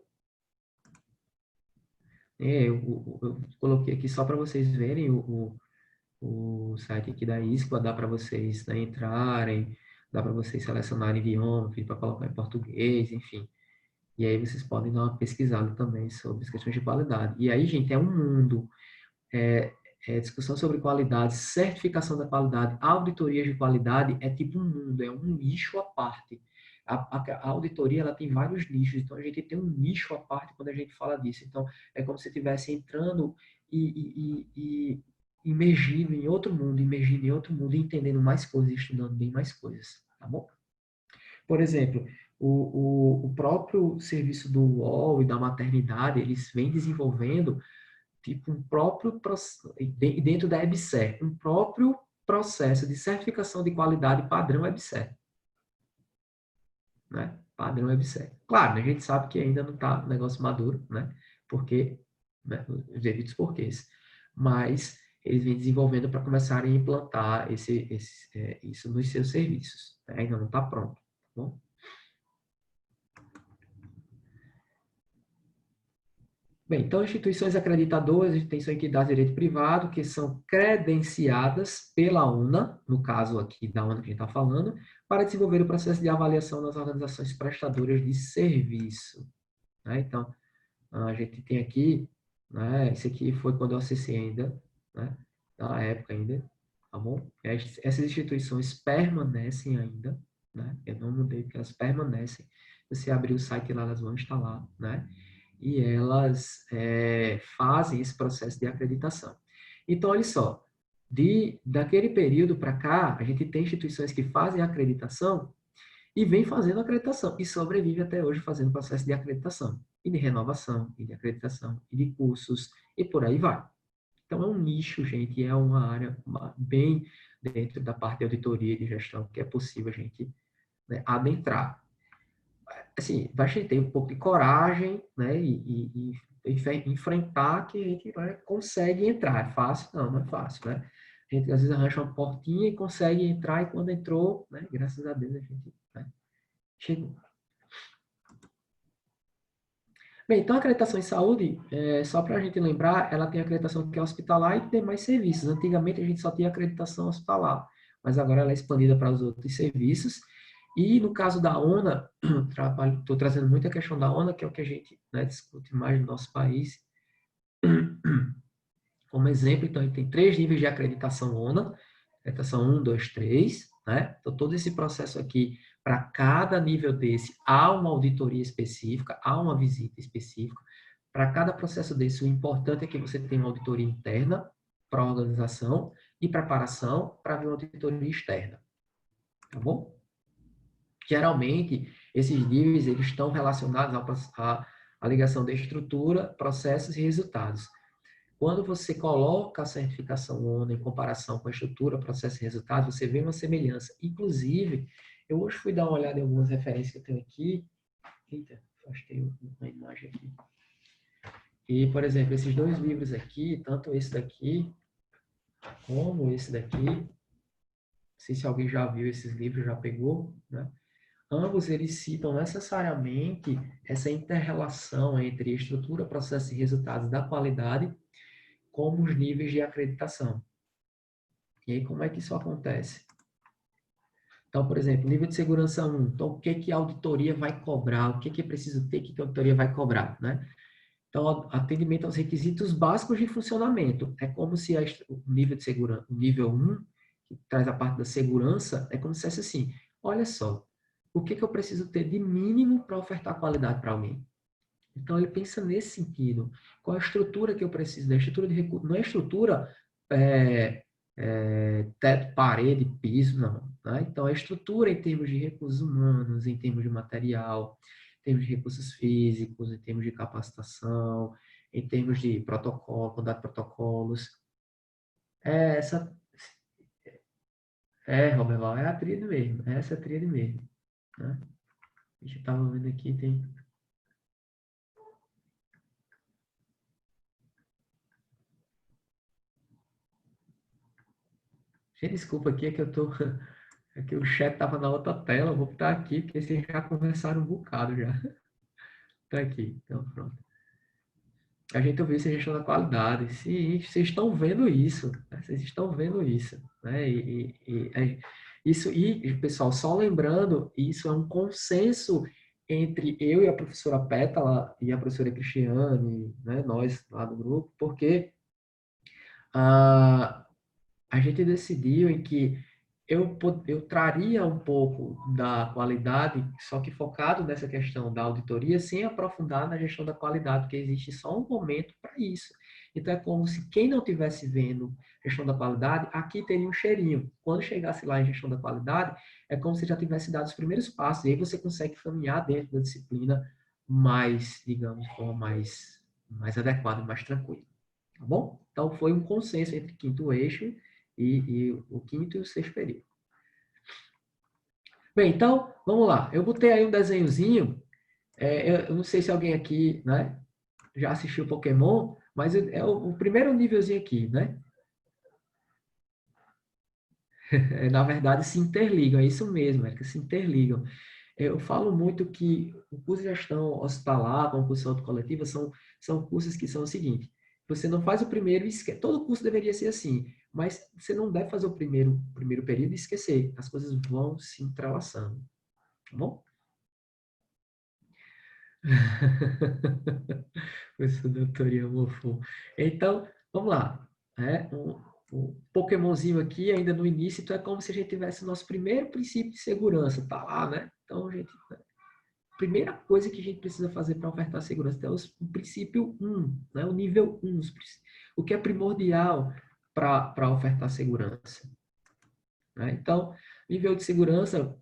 Eu coloquei aqui só para vocês verem o site aqui da ISCO, dá para vocês, né, entrarem, dá para vocês selecionarem idioma, para colocar em português, enfim. E aí vocês podem dar uma pesquisada também sobre as questões de qualidade. E aí, gente, é um mundo. Discussão sobre qualidade, certificação da qualidade, auditorias de qualidade é tipo um mundo, é um nicho à parte. A auditoria ela tem vários nichos, então a gente tem um nicho à parte quando a gente fala disso. Então, é como se estivesse entrando e imergindo em outro mundo, e entendendo mais coisas, estudando bem mais coisas, tá bom? Por exemplo, o próprio serviço do UOL e da maternidade, eles vêm desenvolvendo tipo um próprio dentro da EBSER, um próprio processo de certificação de qualidade padrão EBSER, né? Padrão EBSER. Claro, né, a gente sabe que ainda não está um negócio maduro, né? Porque, né, os devidos porquês. Mas eles vêm desenvolvendo para começarem a implantar isso nos seus serviços. Né? Ainda não está pronto, tá bom? Bem, então, instituições acreditadoras, a gente tem entidades de direito privado, que são credenciadas pela UNA, no caso aqui da UNA que a gente está falando, para desenvolver o processo de avaliação das organizações prestadoras de serviço. Né? Então, a gente tem aqui, né, esse aqui foi quando eu acessei ainda, né, na época ainda, tá bom? Essas instituições permanecem ainda, né? Eu não mudei, porque elas permanecem. Se você abrir o site lá, elas vão estar lá, né? E elas fazem esse processo de acreditação. Então, olha só, daquele período para cá, a gente tem instituições que fazem acreditação e vem fazendo acreditação, e sobrevive até hoje fazendo processo de acreditação, e de renovação, e de acreditação, e de cursos, e por aí vai. Então, é um nicho, gente, é uma área bem dentro da parte de auditoria e de gestão que é possível a gente, né, adentrar. Assim, vai ter um pouco de coragem, né, e enfrentar que a gente, né, consegue entrar. É fácil? Não, não é fácil, né? A gente às vezes arranja uma portinha e consegue entrar, e quando entrou, né, graças a Deus a gente, né, chegou. Bem, então a acreditação em saúde, só para a gente lembrar, ela tem acreditação que é hospitalar e tem demais serviços. Antigamente a gente só tinha acreditação hospitalar, mas agora ela é expandida para os outros serviços. E no caso da ONA, estou trazendo muita questão da ONA, que é o que a gente, né, discute mais no nosso país. Como exemplo, então, a gente tem 3 níveis de acreditação ONA, acreditação 1, 2, 3, né? Então, todo esse processo aqui, para cada nível desse, há uma auditoria específica, há uma visita específica. Para cada processo desse, o importante é que você tenha uma auditoria interna para a organização e preparação para ver uma auditoria externa. Tá bom? Geralmente, esses níveis eles estão relacionados à ligação da estrutura, processos e resultados. Quando você coloca a certificação ONU em comparação com a estrutura, processo e resultado, você vê uma semelhança. Inclusive, eu hoje fui dar uma olhada em algumas referências que eu tenho aqui. Eita, acho que tem uma imagem aqui. E, por exemplo, esses 2 livros aqui, tanto esse daqui, como esse daqui, não sei se alguém já viu esses livros, já pegou, né? Ambos, eles citam necessariamente essa inter-relação entre estrutura, processo e resultados da qualidade como os níveis de acreditação. E aí, como é que isso acontece? Então, por exemplo, nível de segurança 1. Então, o que a auditoria vai cobrar? O que é preciso ter que a auditoria vai cobrar, né? Então, atendimento aos requisitos básicos de funcionamento. É como se o nível de segurança, o nível 1, que traz a parte da segurança, é como se fosse assim, olha só, o que eu preciso ter de mínimo para ofertar qualidade para alguém? Então, ele pensa nesse sentido. Qual a estrutura que eu preciso? Da estrutura de recurso. Não é estrutura teto, parede, piso, não. Né? Então, a estrutura em termos de recursos humanos, em termos de material, em termos de recursos físicos, em termos de capacitação, em termos de protocolo, quantidade de protocolos. Essa Robert Val, é a tríade mesmo. Essa é a tríade mesmo. Né? A gente estava vendo aqui, tem. Gente, desculpa aqui, é que eu tô. É que o chat estava na outra tela, eu vou botar aqui, porque vocês já conversaram um bocado já. Tá aqui, então pronto. A gente ouviu essa gestão da qualidade. Sim, vocês estão vendo isso. Né? Vocês estão vendo isso. Né? Isso, e, pessoal, só lembrando, isso é um consenso entre eu e a professora Pétala e a professora Cristiane, né? Nós lá do grupo, porque ah, a gente decidiu em que eu traria um pouco da qualidade, só que focado nessa questão da auditoria, sem aprofundar na gestão da qualidade, porque existe só um momento para isso. Então, é como se quem não estivesse vendo gestão da qualidade, aqui teria um cheirinho. Quando chegasse lá em gestão da qualidade, é como se já tivesse dado os primeiros passos, e aí você consegue caminhar dentro da disciplina mais, digamos, de forma mais adequada, mais tranquila. Tá bom? Então, foi um consenso entre quinto eixo e o quinto e o sexto período. Bem, então, vamos lá. Eu botei aí um desenhozinho. Eu não sei se alguém aqui, né, já assistiu Pokémon, mas é o primeiro nívelzinho aqui, né? Na verdade, se interligam, é isso mesmo, é que se interligam. Eu falo muito que o curso de gestão hospitalar, com o curso de saúde coletiva, são cursos que são o seguinte: você não faz o primeiro e esquece. Todo curso deveria ser assim, mas você não deve fazer o primeiro período e esquecer. As coisas vão se entrelaçando. Tá bom? Professor doutor Mofo. Então, vamos lá. O Pokémonzinho aqui, ainda no início, então é como se a gente tivesse o nosso primeiro princípio de segurança. Tá lá, né? Então, gente, primeira coisa que a gente precisa fazer para ofertar segurança é o princípio 1, né? O nível 1, o que é primordial para ofertar segurança. Né? Então, nível de segurança,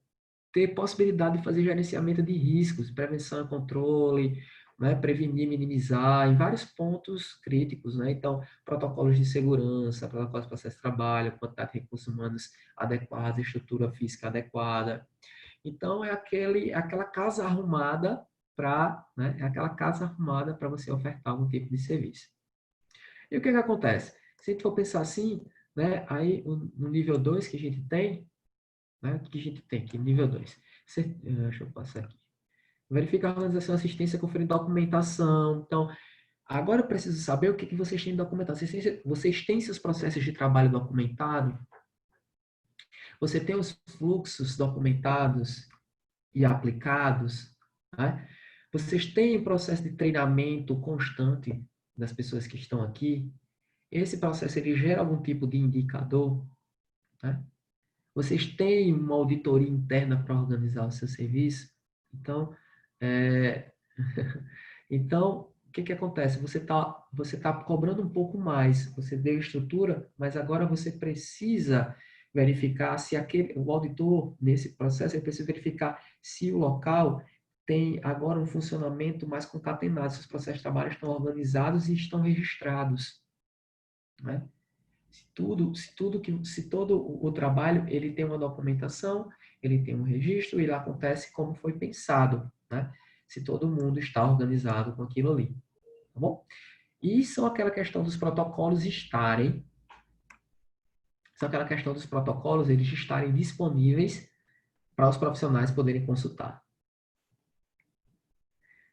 ter possibilidade de fazer gerenciamento de riscos, prevenção e controle, né? Prevenir, minimizar, em vários pontos críticos. Né? Então, protocolos de segurança, protocolos de processo de trabalho, quantidade de recursos humanos adequada, estrutura física adequada. Então, aquela casa arrumada é aquela casa arrumada para você ofertar algum tipo de serviço. E o que acontece? Se a gente for pensar assim, né, aí no nível 2 que a gente tem, né, que a gente tem aqui, nível 2. Deixa eu passar aqui. Verificar a organização, assistência, conferir documentação. Então, agora eu preciso saber o que vocês têm documentado. Vocês têm seus processos de trabalho documentados? Você tem os fluxos documentados e aplicados? Né? Vocês têm processo de treinamento constante das pessoas que estão aqui? Esse processo ele gera algum tipo de indicador? Né? Vocês têm uma auditoria interna para organizar o seu serviço? Então, é... então o que acontece? Você tá cobrando um pouco mais, você deu estrutura, mas agora você precisa verificar se o auditor, nesse processo, ele precisa verificar se o local tem agora um funcionamento mais concatenado, se os processos de trabalho estão organizados e estão registrados. Né? Se todo o trabalho ele tem uma documentação, ele tem um registro, ele acontece como foi pensado, né? Se todo mundo está organizado com aquilo ali, tá bom? E são aquela questão dos protocolos estarem, são aquela questão dos protocolos eles estarem disponíveis para os profissionais poderem consultar.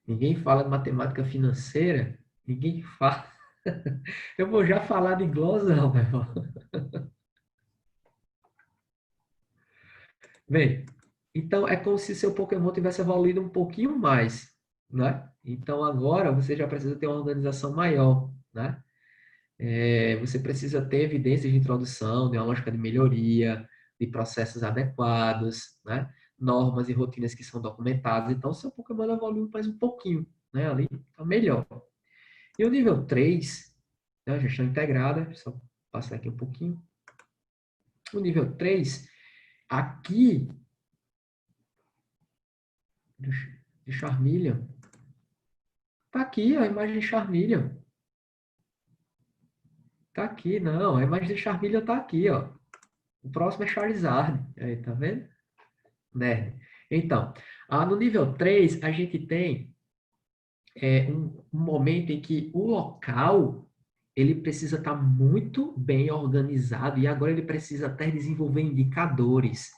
Ninguém fala de matemática financeira, ninguém fala. Eu vou já falar de glosa, não, meu irmão. Bem, então é como se seu Pokémon tivesse evoluído um pouquinho mais, né? Então, agora, você já precisa ter uma organização maior, né? Você precisa ter evidências de introdução, de uma lógica de melhoria, de processos adequados, né? Normas e rotinas que são documentadas. Então, seu Pokémon evolui mais um pouquinho, né? Ali, tá melhor. E o nível 3, né? Gestão integrada, só passar aqui um pouquinho. O nível 3, aqui, de Charmeleon, tá aqui a imagem de Charmeleon. Tá aqui, não, a imagem de Charmeleon tá aqui, ó. O próximo é Charizard. Aí, tá vendo? Né? Então, no nível 3, a gente tem um momento em que o local ele precisa estar muito bem organizado e agora ele precisa até desenvolver indicadores,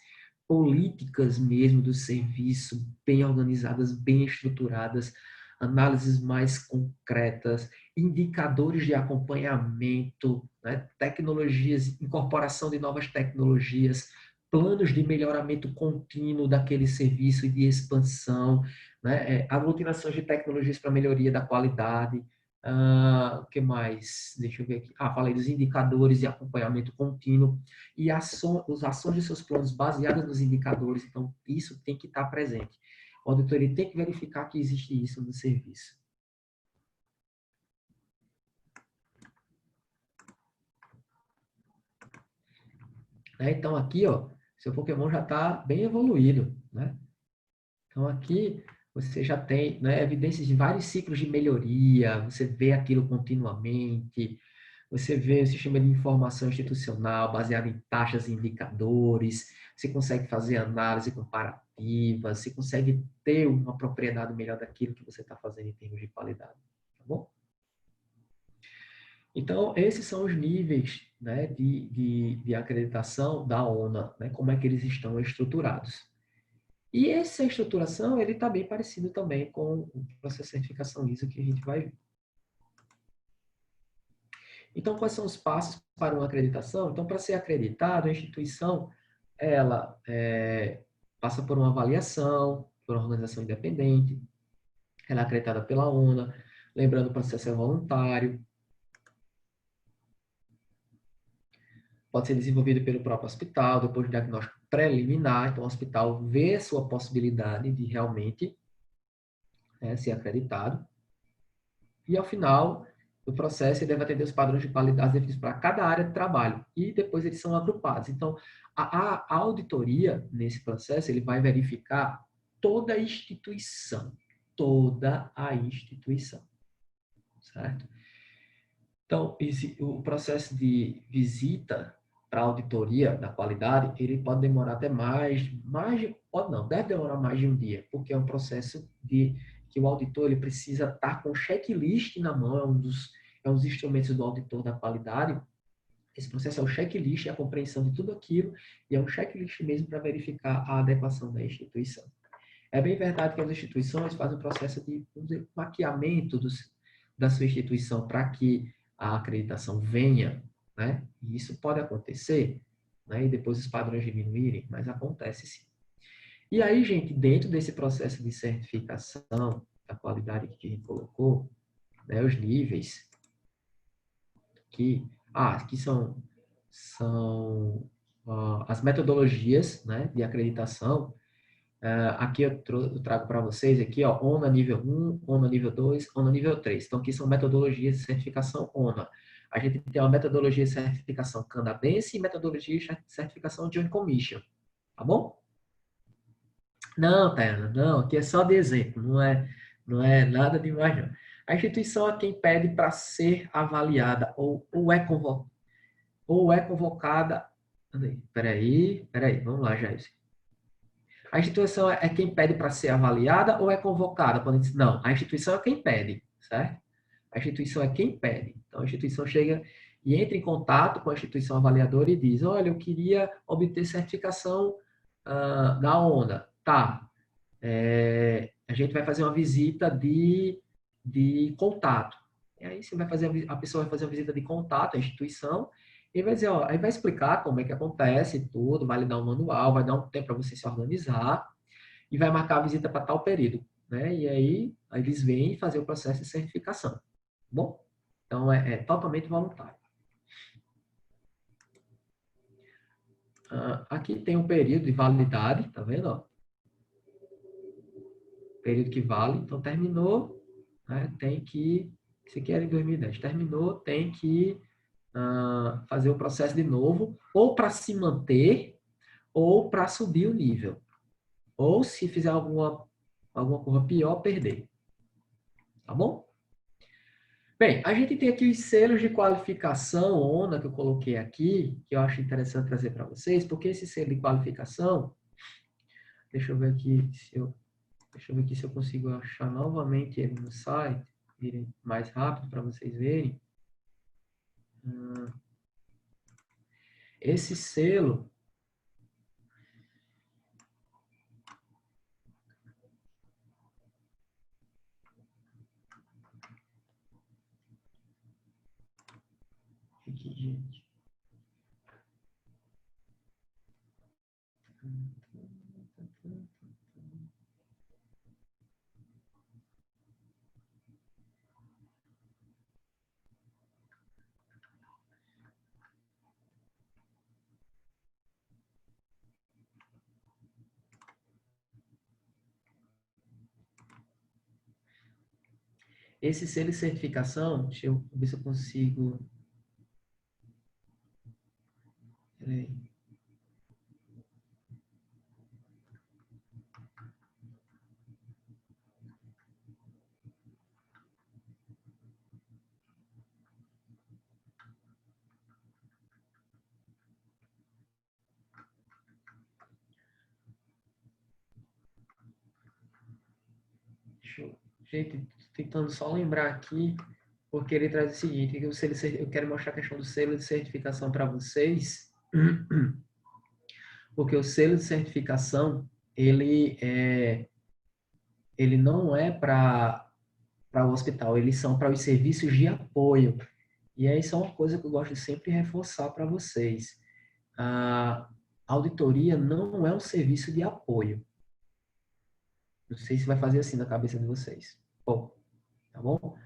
políticas mesmo do serviço bem organizadas, bem estruturadas, análises mais concretas, indicadores de acompanhamento, né? Tecnologias, incorporação de novas tecnologias, planos de melhoramento contínuo daquele serviço e de expansão, né? Aglutinações de tecnologias para melhoria da qualidade. O que mais? Deixa eu ver aqui. Falei dos indicadores de acompanhamento contínuo e as ações de seus planos baseadas nos indicadores. Então, isso tem que estar presente. O auditor ele tem que verificar que existe isso no serviço. Então, aqui, ó, seu Pokémon já está bem evoluído, né? Então, aqui você já tem, né, evidências de vários ciclos de melhoria, você vê aquilo continuamente, você vê o sistema de informação institucional baseado em taxas e indicadores, você consegue fazer análise comparativa, você consegue ter uma propriedade melhor daquilo que você está fazendo em termos de qualidade, tá bom? Então, esses são os níveis, né, de acreditação da ONA, né, como é que eles estão estruturados. E essa estruturação, ele está bem parecido também com o processo de certificação ISO que a gente vai ver. Então, quais são os passos para uma acreditação? Então, para ser acreditado, a instituição, ela passa por uma avaliação, por uma organização independente, ela é acreditada pela ONA, lembrando o processo é voluntário, pode ser desenvolvido pelo próprio hospital, depois do diagnóstico preliminar, então o hospital vê a sua possibilidade de realmente ser acreditado, e ao final do processo ele deve atender os padrões de qualidade definidos para cada área de trabalho, e depois eles são agrupados. Então, a auditoria, nesse processo, ele vai verificar toda a instituição, certo? Então, o processo de visita para a auditoria da qualidade, ele pode demorar até deve demorar mais de um dia, porque é um processo que o auditor ele precisa estar com o checklist na mão, é um dos instrumentos do auditor da qualidade. Esse processo é o checklist, é a compreensão de tudo aquilo, e é um checklist mesmo para verificar a adequação da instituição. É bem verdade que as instituições fazem um processo de maquiamento da sua instituição para que a acreditação venha, né? E isso pode acontecer, né? E depois os padrões diminuírem, mas acontece sim. E aí, gente, dentro desse processo de certificação da qualidade que a gente colocou, né, os níveis que são as metodologias, né, de acreditação. Aqui eu trago para vocês aqui, ó, ONA nível 1, ONA nível 2, ONA nível 3. Então, aqui são metodologias de certificação ONA. A gente tem uma metodologia de certificação canadense e metodologia de certificação Joint Commission. Tá bom? Não, Tayana, não. Aqui é só de exemplo. Não é nada demais, não. A instituição é quem pede para ser avaliada ou é convocada. Peraí. Vamos lá, Jair. A instituição é quem pede para ser avaliada ou é convocada? Não, a instituição é quem pede, certo? A instituição é quem pede. Então, a instituição chega e entra em contato com a instituição avaliadora e diz, olha, eu queria obter certificação da ONA. Tá. A gente vai fazer uma visita de contato. E aí a pessoa vai fazer uma visita de contato à instituição e vai dizer, ó, aí vai explicar como é que acontece tudo, vai lhe dar um manual, vai dar um tempo para você se organizar e vai marcar a visita para tal período. né? E aí eles vêm fazer o processo de certificação, tá bom? Então, é totalmente voluntário. Aqui tem um período de validade, tá vendo? Ó? Período que vale. Então, terminou, né? Tem que... Isso aqui era em 2010. Terminou, tem que fazer o processo de novo, ou para se manter, ou para subir o nível. Ou se fizer alguma coisa pior, perder. Tá bom? Bem, a gente tem aqui os selos de qualificação ONA que eu coloquei aqui, que eu acho interessante trazer para vocês, porque esse selo de qualificação, deixa eu ver aqui se eu consigo achar novamente ele no site, irem mais rápido para vocês verem. Esse selo, aqui, gente. Esse selo de certificação, deixa eu ver se eu consigo. Peraí. Gente, tentando só lembrar aqui, porque ele traz o seguinte, que eu quero mostrar a questão do selo de certificação para vocês, porque o selo de certificação, ele não é para o hospital, eles são para os serviços de apoio. E aí isso é uma coisa que eu gosto de sempre reforçar para vocês. A auditoria não é um serviço de apoio. Não sei se vai fazer assim na cabeça de vocês. Bom, tá bom?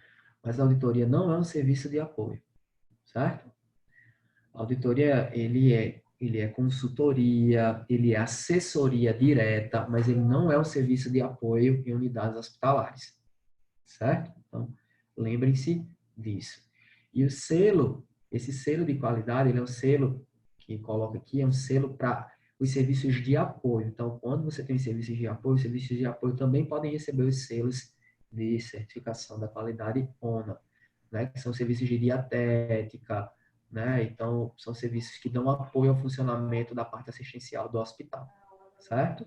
Mas a auditoria não é um serviço de apoio, certo? A auditoria, ele é consultoria, ele é assessoria direta, mas ele não é um serviço de apoio em unidades hospitalares, certo? Então, lembrem-se disso. E o selo, esse selo de qualidade, ele é um selo que coloca aqui, é um selo para os serviços de apoio. Então, quando você tem serviços de apoio, os serviços de apoio também podem receber os selos de certificação da qualidade ONA, né? Que são serviços de dietética, né? Então, são serviços que dão apoio ao funcionamento da parte assistencial do hospital, certo?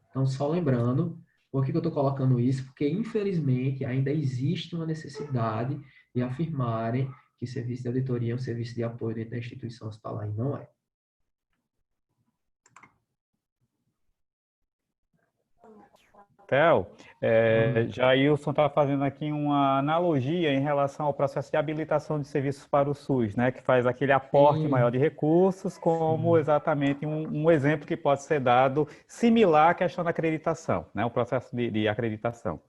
Então, só lembrando, por que eu estou colocando isso? Porque, infelizmente, ainda existe uma necessidade de afirmarem que serviço de auditoria é um serviço de apoio dentro da instituição hospitalar, e não é. Theo, Jailson está fazendo aqui uma analogia em relação ao processo de habilitação de serviços para o SUS, né, que faz aquele aporte maior Sim, de recursos, como exatamente um exemplo que pode ser dado similar à questão da acreditação, né, o processo de acreditação.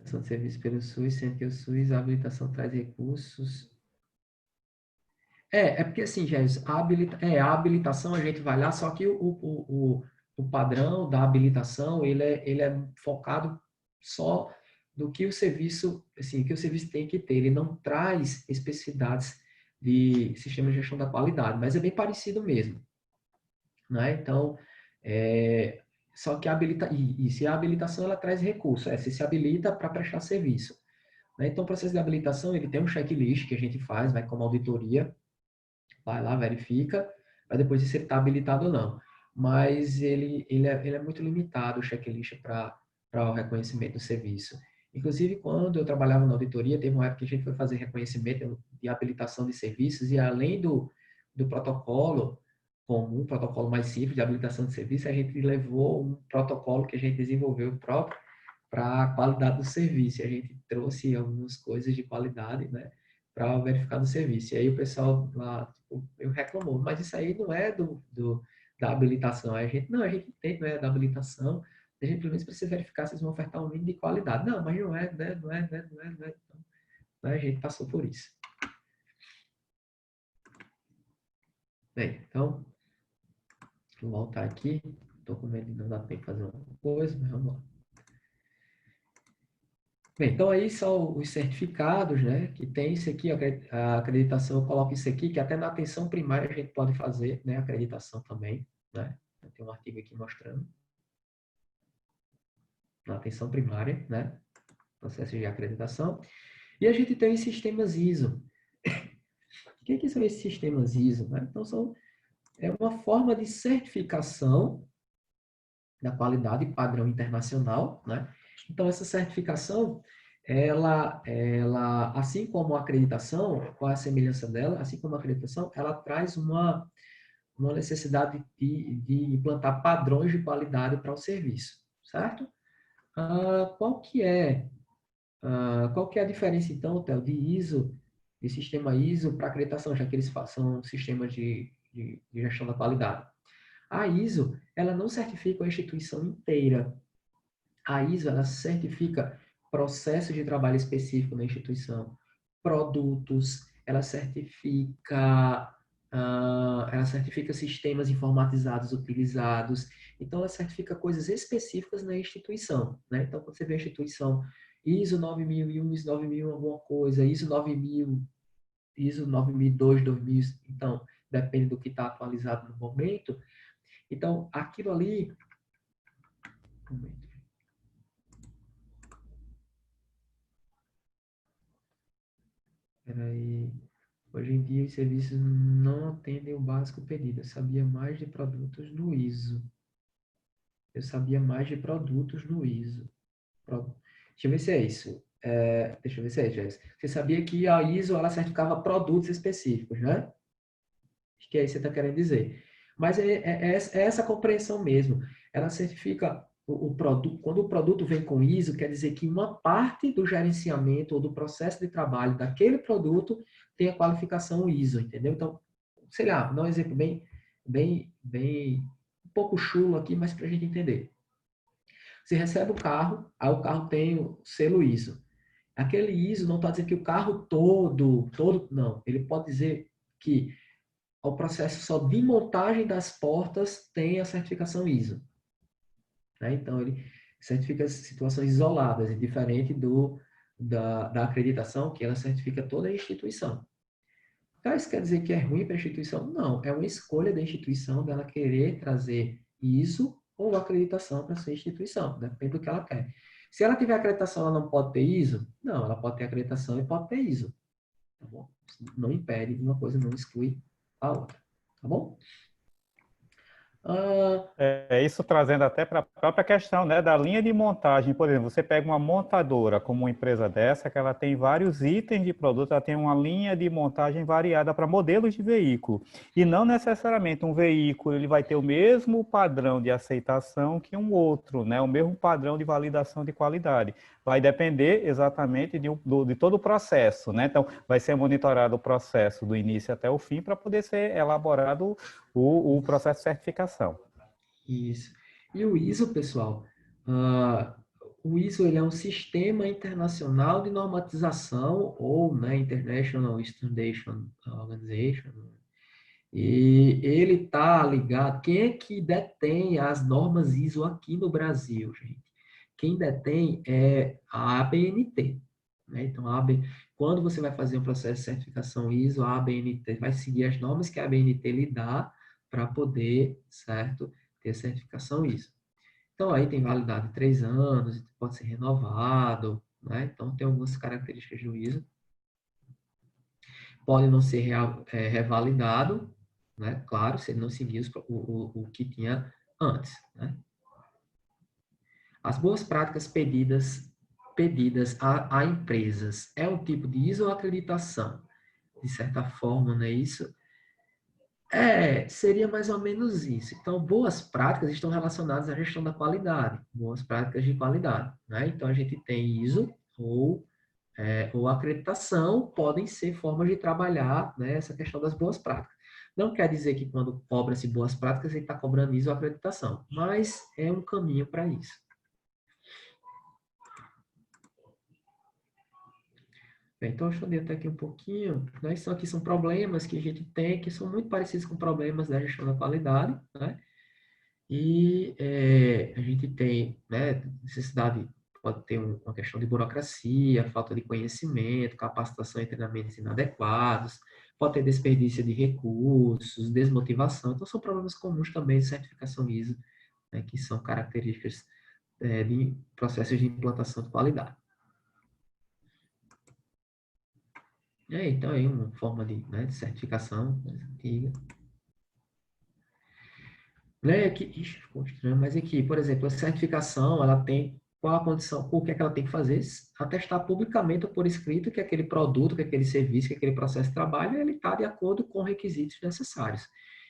são serviços pelo SUS, sendo que o SUS, a habilitação traz recursos. É porque assim, Jéssica, a habilitação a gente vai lá, só que o padrão da habilitação, ele é focado só do que o serviço, assim, que o serviço tem que ter. Ele não traz especificidades de sistema de gestão da qualidade, mas é bem parecido mesmo, né? Então, só que se a habilitação ela traz recurso, você se habilita para prestar serviço, né? Então, o processo de habilitação, ele tem um checklist que a gente faz, vai como auditoria, vai lá, verifica, vai depois dizer se ele está habilitado ou não. Mas ele é muito limitado, o checklist para o reconhecimento do serviço. Inclusive, quando eu trabalhava na auditoria, teve uma época que a gente foi fazer reconhecimento de habilitação de serviços, e além do protocolo comum, protocolo mais simples de habilitação de serviço, a gente levou um protocolo que a gente desenvolveu próprio para a qualidade do serviço. E a gente trouxe algumas coisas de qualidade, né, para verificar no serviço. E aí o pessoal lá, tipo, eu reclamou, mas isso aí não é da habilitação. Aí a gente entende, não é da habilitação, A gente pelo menos precisa verificar se eles vão ofertar um mínimo de qualidade. Não, mas não é, né? Não é, né? Não é, né? Então, né, a gente passou por isso. Bem, então, vou voltar aqui. Estou com medo de não dar tempo de fazer uma coisa, mas vamos lá. Bem, então aí são os certificados, né? Que tem isso aqui, a acreditação, eu coloco isso aqui, que até na atenção primária a gente pode fazer, né? Acreditação também, né? Tem um artigo aqui mostrando. Na atenção primária, né? Processo de acreditação. E a gente tem os sistemas ISO. O que são esses sistemas ISO? Né? Então, é uma forma de certificação da qualidade padrão internacional, né? Então, essa certificação, ela, assim como a acreditação, qual é a semelhança dela? Assim como a acreditação, ela traz uma necessidade de implantar padrões de qualidade para o serviço, certo? Qual que é a diferença, então, Theo, de ISO, de sistema ISO para acreditação, já que eles são sistemas de gestão da qualidade? A ISO, ela não certifica a instituição inteira. A ISO, ela certifica processos de trabalho específico na instituição, produtos, ela certifica sistemas informatizados utilizados. Então, ela certifica coisas específicas na instituição, né? Então, quando você vê a instituição ISO 9001, ISO 9001 alguma coisa, ISO 9000, ISO 9002, 2000, então, depende do que está atualizado no momento. Então, aquilo ali... Peraí. Hoje em dia, os serviços não atendem o básico pedido. Eu sabia mais de produtos no ISO. Eu sabia mais de produtos no ISO. Deixa eu ver se é isso. Deixa eu ver se é, Jéssica. Você sabia que a ISO ela certificava produtos específicos, né? Acho que é isso que você está querendo dizer. Mas é essa compreensão mesmo. Ela certifica o produto. Quando o produto vem com ISO, quer dizer que uma parte do gerenciamento ou do processo de trabalho daquele produto tem a qualificação ISO, entendeu? Então, sei lá, vou dar um exemplo bem, um pouco chulo aqui, mas para a gente entender. Você recebe o carro, aí o carro tem o selo ISO. Aquele ISO não está dizendo que o carro todo, não. Ele pode dizer que o processo só de montagem das portas tem a certificação ISO. Né? Então, ele certifica situações isoladas, diferente da acreditação, que ela certifica toda a instituição. Então, isso quer dizer que é ruim para a instituição? Não, é uma escolha da instituição dela querer trazer ISO ou acreditação para sua instituição, depende do que ela quer. Se ela tiver acreditação, ela não pode ter ISO? Não, ela pode ter acreditação e pode ter ISO. Tá bom? Não impede, uma coisa não exclui a outra. Tá bom? Isso trazendo até para a própria questão, né, da linha de montagem. Por exemplo, você pega uma montadora como uma empresa dessa, que ela tem vários itens de produto, ela tem uma linha de montagem variada para modelos de veículo. E não necessariamente um veículo ele vai ter o mesmo padrão de aceitação que um outro, né, o mesmo padrão de validação de qualidade. Vai depender exatamente de todo o processo, né? Então, vai ser monitorado o processo do início até o fim para poder ser elaborado o processo de certificação. Isso. E o ISO, pessoal, o ISO ele é um sistema internacional de normatização, ou né, International Standard Organization, e ele está ligado. Quem é que detém as normas ISO aqui no Brasil, gente? Quem detém é a ABNT. Né? Então, quando você vai fazer um processo de certificação ISO, a ABNT vai seguir as normas que a ABNT lhe dá para poder, certo, ter certificação ISO. Então, aí tem validade de 3 anos, pode ser renovado, né? Então, tem algumas características do ISO. Pode não ser revalidado, né? Claro, se ele não seguir o que tinha antes, né? As boas práticas pedidas a empresas é um tipo de ISO ou acreditação? De certa forma, não é isso? Seria mais ou menos isso. Então, boas práticas estão relacionadas à gestão da qualidade, boas práticas de qualidade, né? Então, a gente tem ISO ou acreditação, podem ser formas de trabalhar, né, essa questão das boas práticas. Não quer dizer que quando cobra-se boas práticas, ele está cobrando ISO ou acreditação, mas é um caminho para isso. Bem, então, deixa eu ler até aqui um pouquinho. Né? Isso aqui são problemas que a gente tem, que são muito parecidos com problemas da gestão da qualidade, né? E a gente tem, né, necessidade, pode ter uma questão de burocracia, falta de conhecimento, capacitação e treinamentos inadequados, pode ter desperdício de recursos, desmotivação. Então, são problemas comuns também de certificação ISO, né, que são características de processos de implantação de qualidade. Então, aí uma forma de certificação mais antiga. Ixi, ficou estranho, mas aqui, por exemplo, a certificação, ela tem qual a condição, o que é que ela tem que fazer? Atestar publicamente ou por escrito que aquele produto, que aquele serviço, que aquele processo de trabalho, ele está de acordo com requisitos necessários.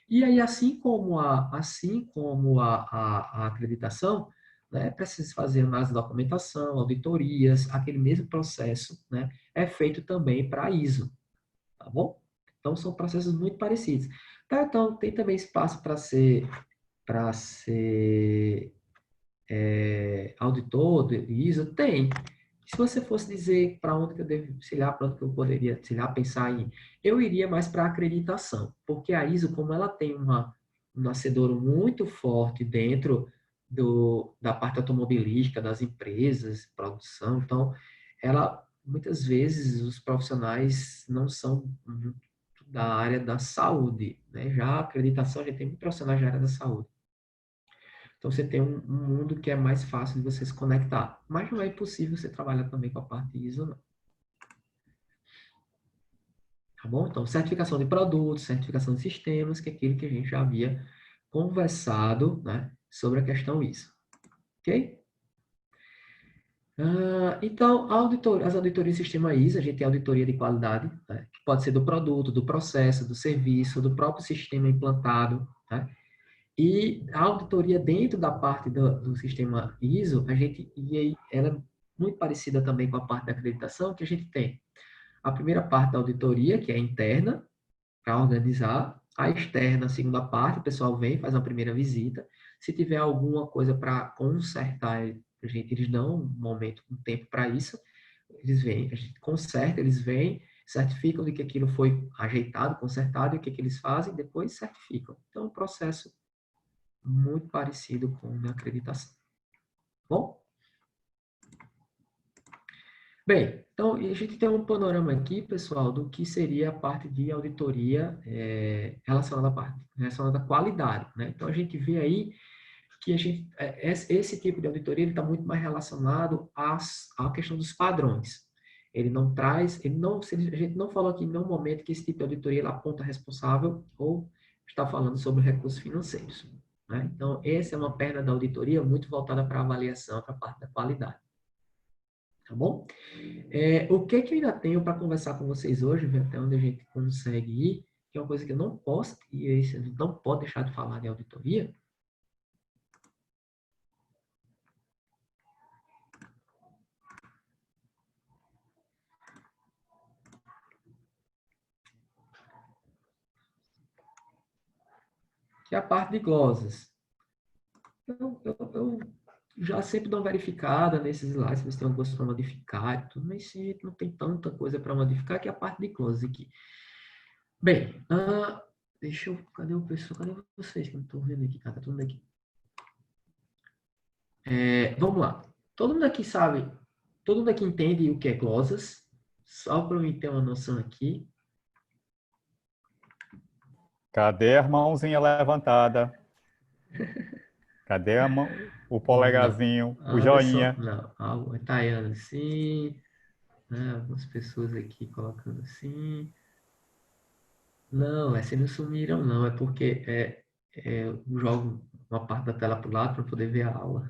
E aí, assim como a acreditação, né, precisa fazer análise de documentação, auditorias, aquele mesmo processo, né, é feito também para a ISO, tá bom? Então, são processos muito parecidos. Tá, então, tem também espaço para ser auditor de ISO? Tem. Se você fosse dizer para onde que eu devo, sei lá, para onde que eu poderia, sei lá, pensar em, eu iria mais para a acreditação, porque a ISO, como ela tem um nascedouro muito forte dentro da parte automobilística, das empresas, produção, então, ela, muitas vezes, os profissionais não são muito da área da saúde, né? Já a acreditação, já tem muitos profissionais da área da saúde. Então, você tem um mundo que é mais fácil de você se conectar. Mas não é impossível você trabalhar também com a parte ISO, não. Tá bom? Então, certificação de produtos, certificação de sistemas, que é aquilo que a gente já havia conversado, né, sobre a questão ISO. Ok? Então, as auditorias de sistema ISO, a gente tem auditoria de qualidade, né, que pode ser do produto, do processo, do serviço, do próprio sistema implantado, né? E a auditoria dentro da parte do sistema ISO, e aí ela é muito parecida também com a parte da acreditação, que a gente tem a primeira parte da auditoria, que é interna, para organizar, a externa, a segunda parte, o pessoal vem, faz uma primeira visita, se tiver alguma coisa para consertar, eles dão um momento, um tempo para isso, eles vêm, a gente conserta, eles vêm, certificam de que aquilo foi ajeitado, consertado, e o que eles fazem, depois certificam. Então, é um processo muito parecido com a acreditação. Bom? Bem, então a gente tem um panorama aqui, pessoal, do que seria a parte de auditoria relacionada à qualidade, né? Então a gente vê aí que esse tipo de auditoria está muito mais relacionado à questão dos padrões. Ele não traz, a gente não falou aqui em nenhum momento que esse tipo de auditoria ela aponta responsável ou está falando sobre recursos financeiros, né? Então, essa é uma perna da auditoria muito voltada para a avaliação, para a parte da qualidade. Tá bom? O que eu ainda tenho para conversar com vocês hoje, ver até onde a gente consegue ir, que é uma coisa que eu não posso, e isso a gente não pode deixar de falar de auditoria, que é a parte de glosas. Eu já sempre dou uma verificada nesses slides, se tem alguma coisa para modificar e tudo, mas se não tem tanta coisa para modificar, que é a parte de glosas aqui. Bem, deixa eu... Cadê o pessoal? Cadê vocês que eu não estou vendo aqui? Tá todo mundo aqui. Vamos lá. Todo mundo aqui sabe, todo mundo aqui entende o que é glosas? Só para eu ter uma noção aqui. Cadê a mãozinha levantada? Cadê a mão, o Não. polegarzinho, o Anderson, joinha? não. A Tayana, sim. Né? Algumas pessoas aqui colocando assim. Não, vocês não sumiram, não. É porque eu jogo uma parte da tela para o lado para poder ver a aula.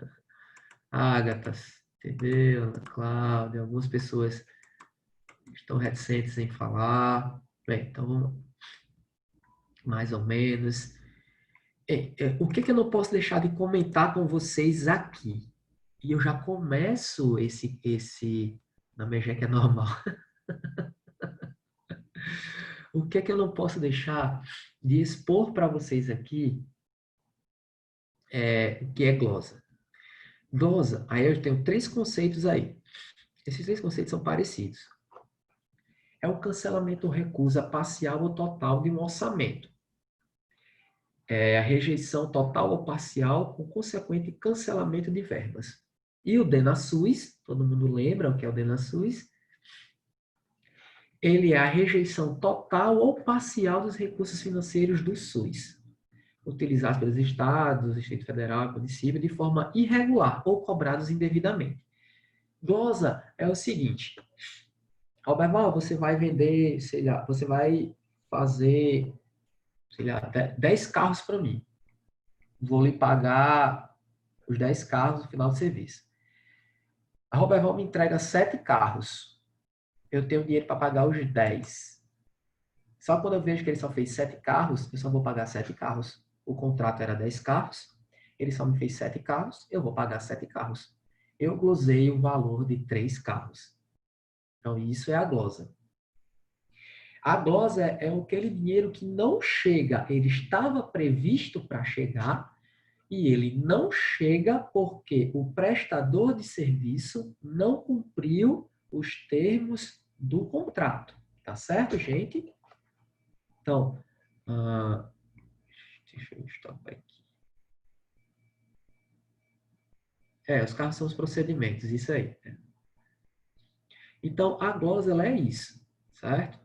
Ágatas, entendeu? Ana Cláudia, algumas pessoas estão reticentes em falar. Bem, então vamos mais ou menos. O que eu não posso deixar de comentar com vocês aqui? E eu já começo na Megé que é normal. O que eu não posso deixar de expor para vocês aqui que é glosa. Glosa, aí eu tenho três conceitos aí. Esses três conceitos são parecidos. é o cancelamento ou recusa parcial ou total de um orçamento. É a rejeição total ou parcial com consequente cancelamento de verbas. E o DENASUS, todo mundo lembra o que é o DENASUS? Ele é a rejeição total ou parcial dos recursos financeiros do SUS, utilizados pelos estados, Distrito Federal e município de forma irregular ou cobrados indevidamente. Glosa é o seguinte: Alberval, você vai vender, sei lá, você vai fazer, sei lá, 10 carros para mim. Vou lhe pagar os 10 carros no final do serviço. A Roberval me entrega 7 carros. Eu tenho dinheiro para pagar os 10. Só quando eu vejo que ele só fez 7 carros, eu só vou pagar 7 carros. O contrato era 10 carros, ele só me fez 7 carros, eu vou pagar 7 carros. Eu glosei o valor de 3 carros. Então, isso é a glosa. A glosa é aquele dinheiro que não chega, ele estava previsto para chegar, e ele não chega porque o prestador de serviço não cumpriu os termos do contrato. Tá certo, gente? Então, deixa eu stopar aqui. Os carros são os procedimentos, isso aí. Então, a glosa, ela é isso, certo?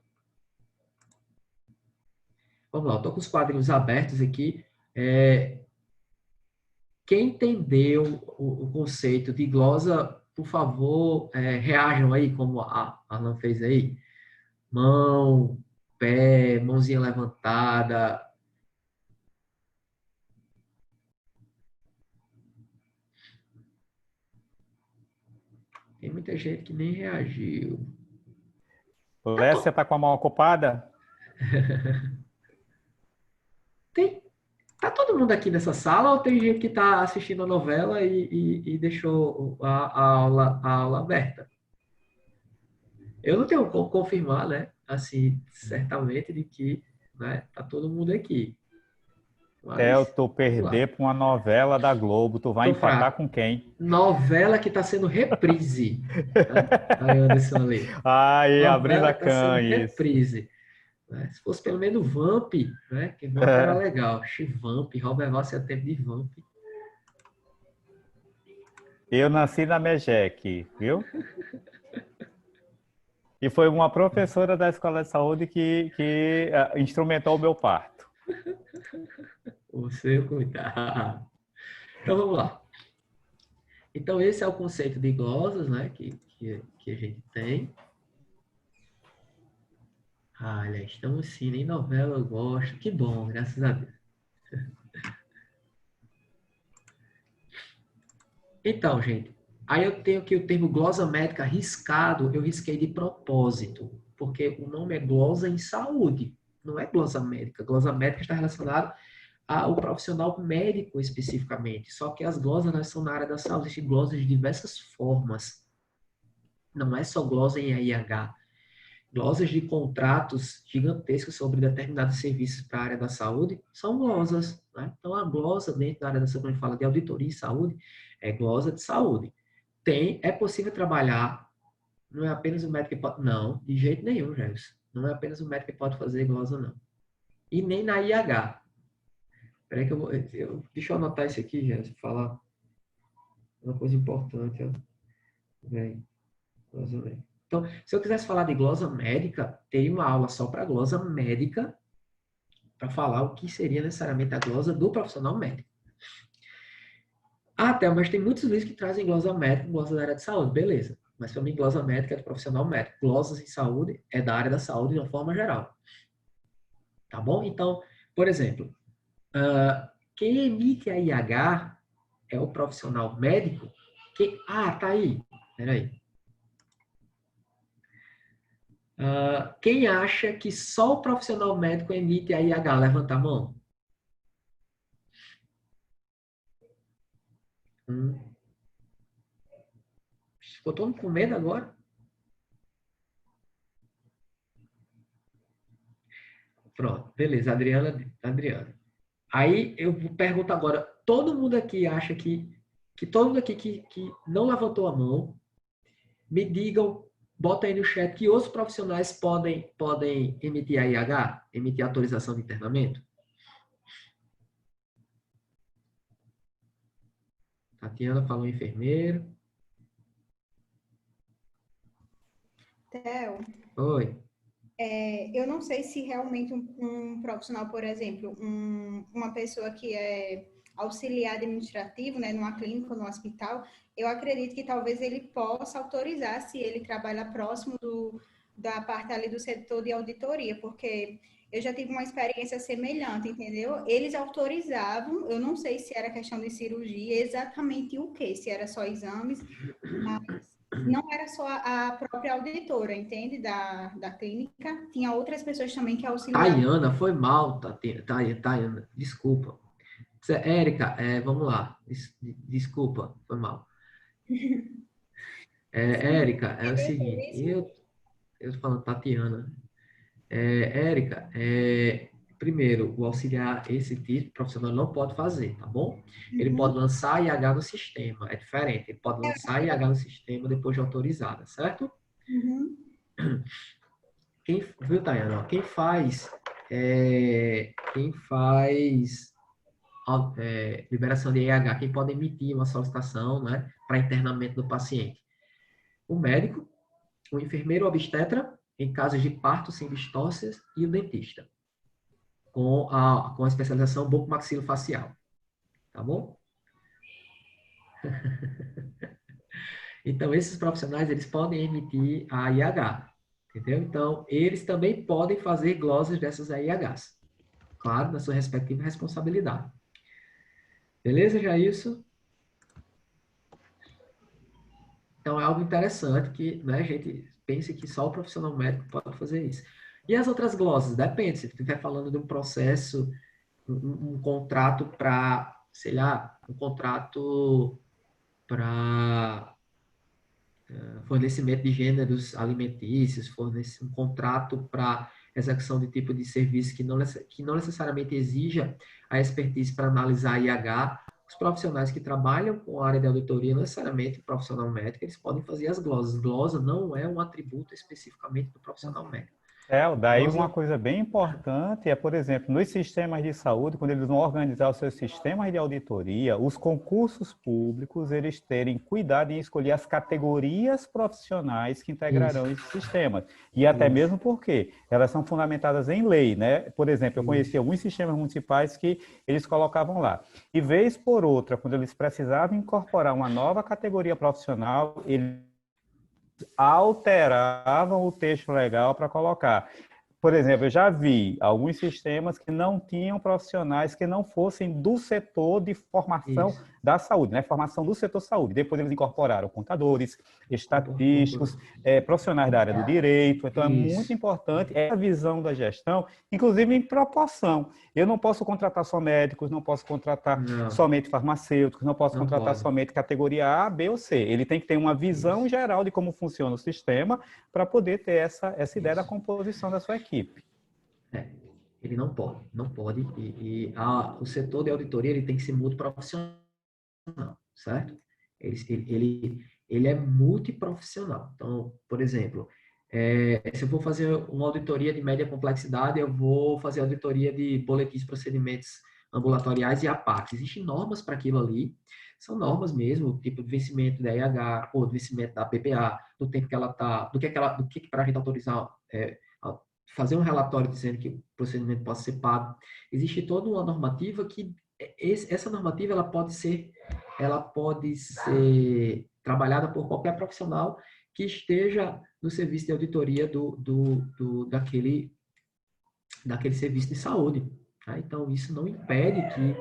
Vamos lá, eu estou com os quadrinhos abertos aqui. Quem entendeu o conceito de glosa, por favor, reajam aí, como a Alan fez aí. Mão, pé, mãozinha levantada. Tem muita gente que nem reagiu. Lécia está com a mão ocupada? Tá todo mundo aqui nessa sala ou tem gente que está assistindo a novela e deixou a aula aberta? Eu não tenho como confirmar, né? Assim, certamente, de que, né, tá todo mundo aqui. Theo, Mas, tu vamos lá. perder para uma novela da Globo, tu vai Tô empatar fraco. com quem? Novela que está sendo reprise. Né? Aí, Anderson ali. Ai, abrindo Novela a que está sendo cães. reprise. Né? Se fosse pelo menos Vamp, né? Que Vamp era legal. Vamp, Robert Rossi é tempo de Vamp. Eu nasci na MEGEC, viu? E foi uma professora da Escola de Saúde que instrumentou o meu parto. O seu cuidado. Então, vamos lá. Então, esse é o conceito de glosas, né? Que a gente tem. Olha, estamos sim, nem novela eu gosto. Que bom, graças a Deus. Então, gente, aí eu tenho aqui o termo glosa médica riscado, eu risquei de propósito, porque o nome é glosa em saúde, não é glosa médica. Glosa médica está relacionado ao profissional médico especificamente, só que as glosas né, são na área da saúde, existem glosas de diversas formas. Não é só glosa em AIH. Glosas de contratos gigantescos sobre determinados serviços para a área da saúde são glosas. Né? Então, a glosa dentro da área da saúde, quando a gente fala de auditoria em saúde, é glosa de saúde. É possível trabalhar, não é apenas o médico que pode. Não, de jeito nenhum, Jairus. Não é apenas o médico que pode fazer glosa, não. E nem na IH. Espera aí que deixa eu anotar isso aqui, Jairus, para falar uma coisa importante. Ó. Vem, glosa médica. Então, se eu quisesse falar de glosa médica, teria uma aula só para glosa médica, para falar o que seria necessariamente a glosa do profissional médico. Até, mas tem muitos livros que trazem glosa médica, glosa da área de saúde, beleza. Mas para mim, glosa médica é do profissional médico. Glosas em saúde é da área da saúde de uma forma geral. Tá bom? Então, por exemplo, quem emite a IH é o profissional médico que... tá aí. Peraí. Quem acha que só o profissional médico emite a IH? Levanta a mão. Ficou todo com medo agora? Pronto, beleza, Adriana. Aí eu pergunto agora, todo mundo aqui acha que todo mundo aqui que não levantou a mão, me digam bota aí no chat que outros profissionais podem emitir a IH, emitir autorização de internamento. Tatiana falou enfermeiro. Theo, Oi. eu não sei se realmente um profissional, por exemplo, uma pessoa que é auxiliar administrativo, né, numa clínica, num hospital, eu acredito que talvez ele possa autorizar se ele trabalha próximo da parte ali do setor de auditoria, porque eu já tive uma experiência semelhante, entendeu? Eles autorizavam, eu não sei se era questão de cirurgia, exatamente o quê, se era só exames, mas não era só a própria auditora, entende? Da clínica, tinha outras pessoas também que auxiliavam. Tayana, foi mal, Tayana, desculpa. Érica, vamos lá. Desculpa, foi mal. Érica, é o seguinte, eu tô falando Tatiana. Érica, primeiro, o auxiliar, esse tipo de profissional não pode fazer, tá bom? Ele pode lançar IH no sistema, é diferente. Ele pode lançar IH no sistema depois de autorizada, certo? Uhum. Viu, Tayana? Quem faz liberação de IH, quem pode emitir uma solicitação, né, para internamento do paciente? O médico, o enfermeiro obstetra, em casos de parto sem distócias, e o dentista, com a especialização bucomaxilofacial. Tá bom? Então, esses profissionais, eles podem emitir a IH, entendeu? Então, eles também podem fazer glosas dessas IHs. Claro, na sua respectiva responsabilidade. Beleza, Jailson? Então, é algo interessante que, né, a gente pense que só o profissional médico pode fazer isso. E as outras glosas? Depende. Se você estiver falando de um processo, um contrato para, sei lá, um contrato para fornecimento de gêneros alimentícios, um contrato para execução de tipo de serviço que não necessariamente exija a expertise para analisar IH, os profissionais que trabalham com a área de auditoria, não necessariamente o profissional médico, eles podem fazer as glosas. Glosa não é um atributo especificamente do profissional médico. Daí uma coisa bem importante é, por exemplo, nos sistemas de saúde, quando eles vão organizar os seus sistemas de auditoria, os concursos públicos, eles terem cuidado em escolher as categorias profissionais que integrarão esses sistemas. E até mesmo porque elas são fundamentadas em lei, né? Por exemplo, eu conheci alguns sistemas municipais que eles colocavam lá. E vez por outra, quando eles precisavam incorporar uma nova categoria profissional, eles alteravam o texto legal para colocar. Por exemplo, eu já vi alguns sistemas que não tinham profissionais que não fossem do setor de formação da saúde, né? Formação do setor saúde. Depois eles incorporaram contadores, estatísticos, profissionais da área do direito. Então, é muito importante essa visão da gestão, inclusive em proporção. Eu não posso contratar só médicos, não posso contratar somente farmacêuticos, não posso contratar somente categoria A, B ou C. Ele tem que ter uma visão geral de como funciona o sistema para poder ter essa ideia da composição da sua equipe. Ele não pode. O setor de auditoria ele tem que ser multiprofissional, certo? Ele é multiprofissional. Então, por exemplo, se eu vou fazer uma auditoria de média complexidade, eu vou fazer auditoria de boletins, procedimentos ambulatoriais e APACs. Existem normas para aquilo ali, são normas mesmo, tipo de vencimento da IH, ou do vencimento da PPA, do tempo que ela está, do que para a gente autorizar, fazer um relatório dizendo que o procedimento pode ser pago. Existe toda uma normativa que, essa normativa ela pode ser trabalhada por qualquer profissional que esteja no serviço de auditoria daquele serviço de saúde. Tá? Então, isso não impede que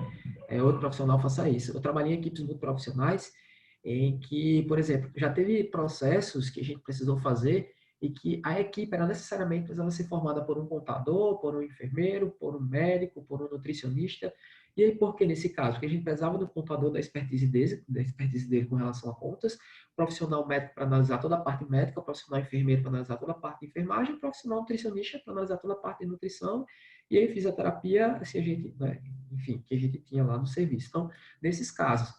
outro profissional faça isso. Eu trabalhei em equipes muito profissionais em que, por exemplo, já teve processos que a gente precisou fazer e que a equipe era necessariamente precisava ser formada por um contador, por um enfermeiro, por um médico, por um nutricionista. E aí, por que nesse caso? Porque a gente precisava do contador da expertise dele com relação a contas, profissional médico para analisar toda a parte médica, profissional enfermeiro para analisar toda a parte de enfermagem, profissional nutricionista para analisar toda a parte de nutrição, e aí fisioterapia, assim, a gente, né, enfim, que a gente tinha lá no serviço. Então, nesses casos,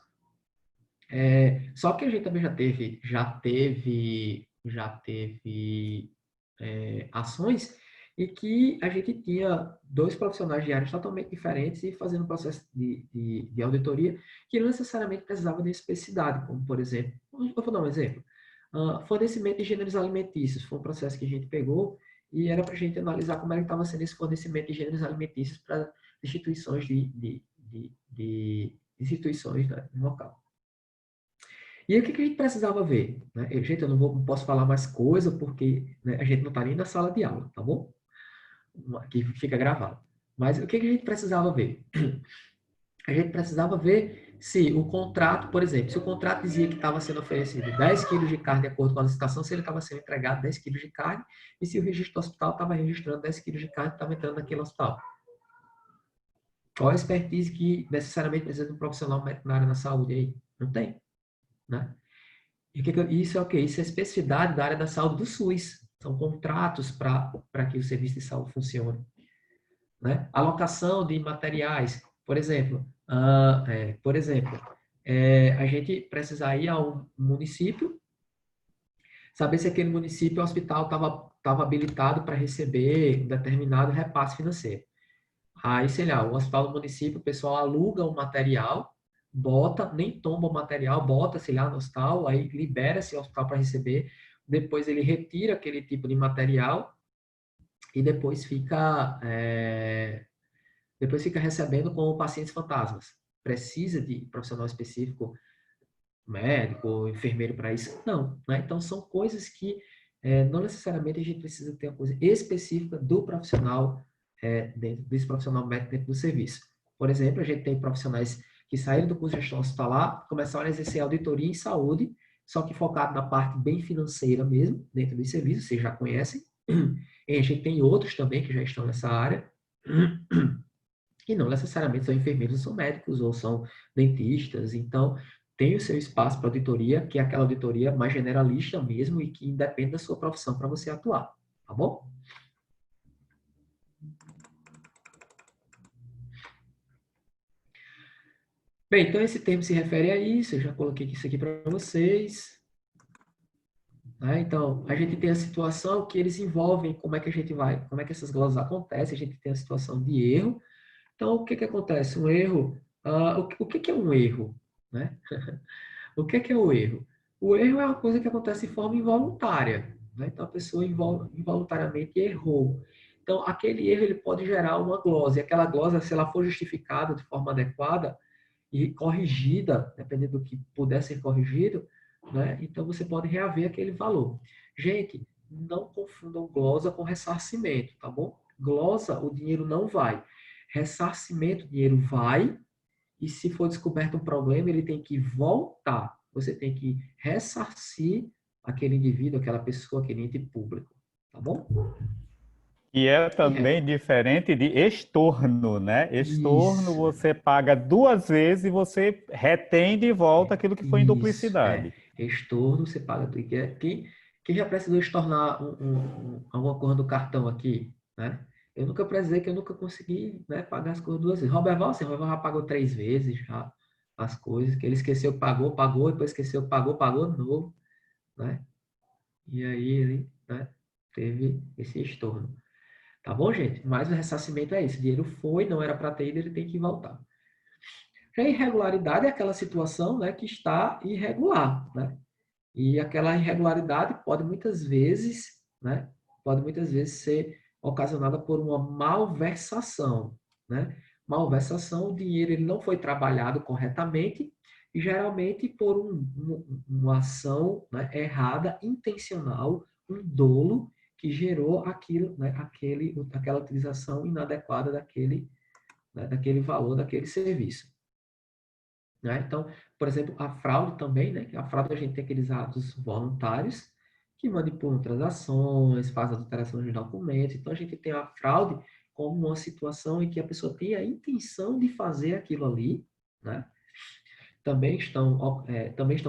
só que a gente também já teve já teve ações e que a gente tinha 2 profissionais de áreas totalmente diferentes e fazendo um processo de auditoria que não necessariamente precisava de especificidade, como, por exemplo, eu vou dar um exemplo, fornecimento de gêneros alimentícios, foi um processo que a gente pegou e era para a gente analisar como é que estava sendo esse fornecimento de gêneros alimentícios para instituições de instituições, né, no local. E aí, o que a gente precisava ver? Né? Gente, eu não posso falar mais coisa porque, né, a gente não está nem na sala de aula, tá bom? Que fica gravado. Mas o que a gente precisava ver? A gente precisava ver se o contrato, por exemplo, se o contrato dizia que estava sendo oferecido 10 quilos de carne de acordo com a licitação, se ele estava sendo entregado 10 quilos de carne, e se o registro do hospital estava registrando 10 quilos de carne que estava entrando naquele hospital. Qual a expertise que necessariamente precisa de um profissional médico na área da saúde aí? Não tem, né? Isso é o quê? Isso é a especificidade da área da saúde do SUS. São contratos para que o serviço de saúde funcione. Né? Alocação de materiais, por exemplo, a gente precisa ir a um município, saber se aquele município, o hospital estava habilitado para receber um determinado repasse financeiro. Aí, sei lá, o hospital do município, o pessoal aluga um material, bota, nem tomba o material, bota, sei lá, no hospital, aí libera esse hospital para receber, depois ele retira aquele tipo de material e depois fica recebendo como pacientes fantasmas. Precisa de profissional específico, médico, enfermeiro para isso? Não, né? Então, são coisas que não necessariamente a gente precisa ter uma coisa específica do profissional desse profissional médico dentro do serviço. Por exemplo, a gente tem profissionais que saíram do curso de gestão hospitalar, começaram a exercer auditoria em saúde, só que focado na parte bem financeira mesmo, dentro do serviço, vocês já conhecem. E a gente tem outros também que já estão nessa área, que não necessariamente são enfermeiros, são médicos ou são dentistas. Então, tem o seu espaço para auditoria, que é aquela auditoria mais generalista mesmo e que independe da sua profissão para você atuar, tá bom? Bem, então esse termo se refere a isso, eu já coloquei isso aqui para vocês. Né? Então, a gente tem a situação que eles envolvem como é que a gente vai, como é que essas glosas acontecem, a gente tem a situação de erro. Então, o que que acontece? Um erro, o que que é um erro? Né? O que é o erro? O erro é uma coisa que acontece de forma involuntária. Né? Então, a pessoa involuntariamente errou. Então, aquele erro ele pode gerar uma glosa. E aquela glosa, se ela for justificada de forma adequada e corrigida, dependendo do que puder ser corrigido, né? Então, você pode reaver aquele valor. Gente, não confundam glosa com ressarcimento, tá bom? Glosa, o dinheiro não vai. Ressarcimento, o dinheiro vai, e se for descoberto um problema, ele tem que voltar. Você tem que ressarcir aquele indivíduo, aquela pessoa, aquele ente público. Tá bom? E é também diferente de estorno, né? Estorno Isso. você paga 2 vezes e você retém de volta aquilo que foi em Isso. duplicidade. Estorno, você paga tudo. Quem já precisou estornar alguma coisa do cartão aqui, né? Eu nunca precisei, que eu nunca consegui, né, pagar as coisas 2 vezes. Robert já pagou 3 vezes já as coisas, que ele esqueceu, pagou, depois esqueceu, pagou de novo, né? E aí ele, né, teve esse estorno. Tá bom, gente? Mas o ressarcimento é isso. O dinheiro foi, não era para ter ido, ele tem que voltar. Já a irregularidade é aquela situação, né, que está irregular, né? E aquela irregularidade pode muitas vezes ser ocasionada por uma malversação, né? Malversação, o dinheiro ele não foi trabalhado corretamente e geralmente por uma ação, né, errada, intencional, um dolo que gerou aquilo, né, aquela utilização inadequada daquele valor, daquele serviço. Né? Então, por exemplo, a fraude também, né? A fraude a gente tem aqueles atos voluntários que manipulam transações, fazem alterações de documentos. Então, a gente tem a fraude como uma situação em que a pessoa tem a intenção de fazer aquilo ali, né? Também estão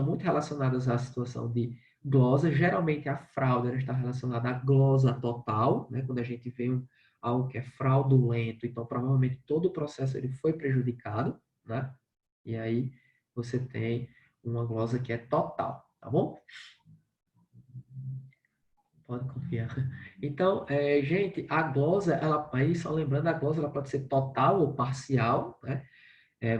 muito relacionadas à situação de glosa. Geralmente, a fraude ela está relacionada à glosa total, né? Quando a gente vê algo que é fraudulento, então, provavelmente, todo o processo ele foi prejudicado, né? E aí você tem uma glosa que é total, tá bom? Pode confiar. Então, gente, a glosa, aí só lembrando, a glosa ela pode ser total ou parcial, né?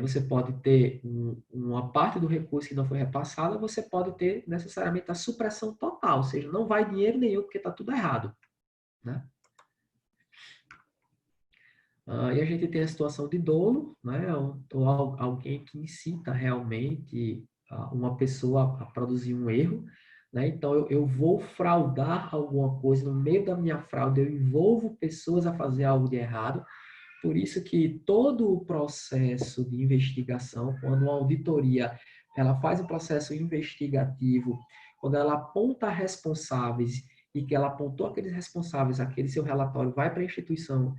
Você pode ter uma parte do recurso que não foi repassada, você pode ter necessariamente a supressão total, ou seja, não vai dinheiro nenhum porque está tudo errado, né? E a gente tem a situação de dolo, né? Ou alguém que incita realmente uma pessoa a produzir um erro, né? Então, eu vou fraudar alguma coisa, no meio da minha fraude, eu envolvo pessoas a fazer algo de errado. Por isso que todo o processo de investigação, quando uma auditoria ela faz um processo investigativo, quando ela aponta responsáveis e que ela apontou aqueles responsáveis, aquele seu relatório vai para a instituição,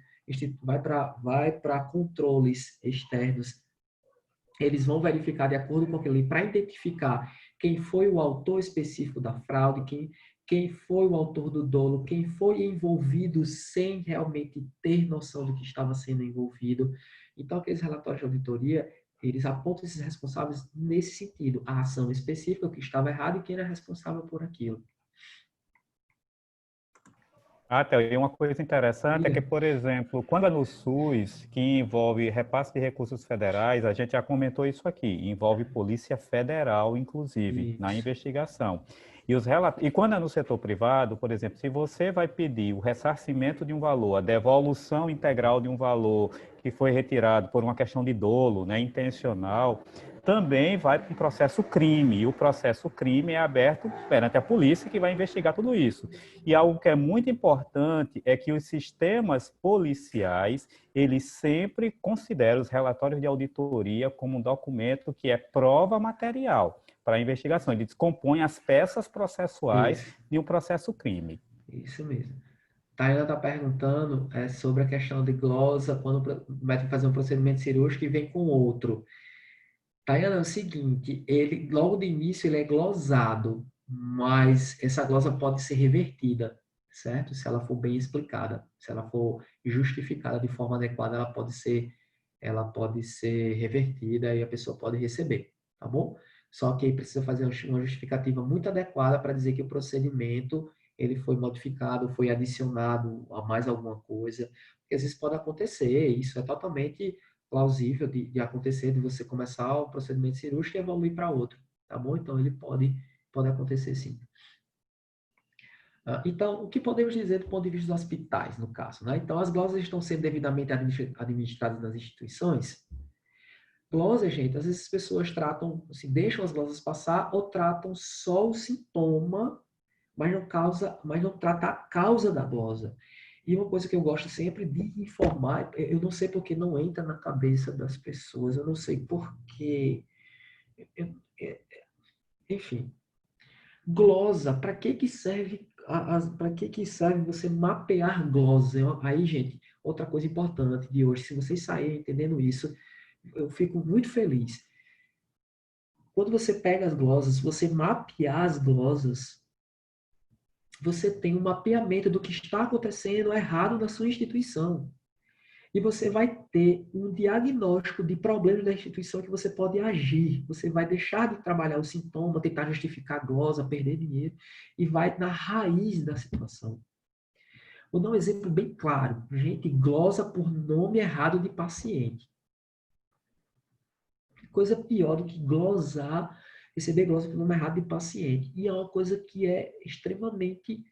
vai para controles externos, eles vão verificar de acordo com aquilo ali para identificar quem foi o autor específico da fraude, quem foi o autor do dolo, quem foi envolvido sem realmente ter noção do que estava sendo envolvido. Então, aqueles relatórios de auditoria, eles apontam esses responsáveis nesse sentido, a ação específica, o que estava errado e quem era responsável por aquilo. Até e uma coisa interessante é que, por exemplo, quando é no SUS, que envolve repasse de recursos federais, a gente já comentou isso aqui, envolve Polícia Federal, inclusive, na Isso. investigação. E quando é no setor privado, por exemplo, se você vai pedir o ressarcimento de um valor, a devolução integral de um valor que foi retirado por uma questão de dolo, né, intencional, também vai para um processo crime, e o processo crime é aberto perante a polícia que vai investigar tudo isso. E algo que é muito importante é que os sistemas policiais, eles sempre consideram os relatórios de auditoria como um documento que é prova material para a investigação. Ele descompõe as peças processuais de um processo crime. Isso mesmo. Tayana está perguntando sobre a questão de glosa, quando vai fazer um procedimento cirúrgico e vem com outro. Tayana, é o seguinte, ele, logo de início, ele é glosado, mas essa glosa pode ser revertida, certo? Se ela for bem explicada, se ela for justificada de forma adequada, ela pode ser revertida e a pessoa pode receber, tá bom? Só que aí precisa fazer uma justificativa muito adequada para dizer que o procedimento ele foi modificado, foi adicionado a mais alguma coisa, porque às vezes pode acontecer, isso é totalmente plausível de acontecer, de você começar o procedimento cirúrgico e evoluir para outro, tá bom? Então, ele pode acontecer sim. Então, o que podemos dizer do ponto de vista dos hospitais, no caso, né? Então, as glosas estão sendo devidamente administradas nas instituições. Glosa, gente, às vezes as pessoas tratam, assim, deixam as glosas passar ou tratam só o sintoma, mas não trata a causa da glosa. E uma coisa que eu gosto sempre de informar, eu não sei porque não entra na cabeça das pessoas, eu não sei porquê. Enfim, glosa, para que serve para que serve você mapear glosa? Aí, gente, outra coisa importante de hoje, se vocês saírem entendendo isso, eu fico muito feliz. Quando você pega as glosas, você mapear as glosas, você tem um mapeamento do que está acontecendo errado na sua instituição. E você vai ter um diagnóstico de problemas da instituição que você pode agir. Você vai deixar de trabalhar o sintoma, tentar justificar a glosa, perder dinheiro, e vai na raiz da situação. Vou dar um exemplo bem claro. Gente, glosa por nome errado de paciente. Coisa pior do que glosar, receber glosa por nome errado de paciente. E é uma coisa que é extremamente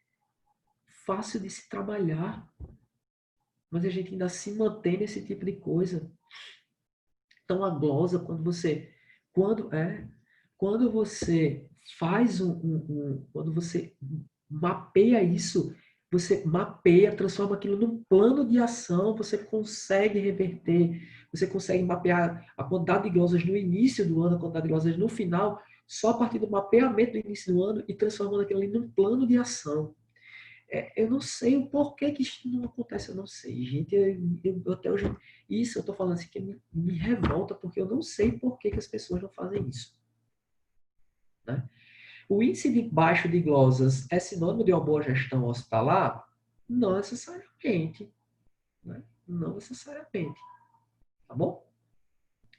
fácil de se trabalhar, mas a gente ainda se mantém nesse tipo de coisa. Então, a glosa, quando você faz quando você mapeia isso, você mapeia, transforma aquilo num plano de ação, você consegue reverter, você consegue mapear a quantidade de glosas no início do ano, a quantidade de glosas no final, só a partir do mapeamento do início do ano e transformando aquilo ali num plano de ação. Eu não sei o porquê que isso não acontece, eu não sei, gente. Eu até hoje, isso eu estou falando assim que me revolta, porque eu não sei por que as pessoas não fazem isso. Né? O índice de baixo de glosas é sinônimo de uma boa gestão hospitalar? Não necessariamente. Né? Não necessariamente. Tá bom?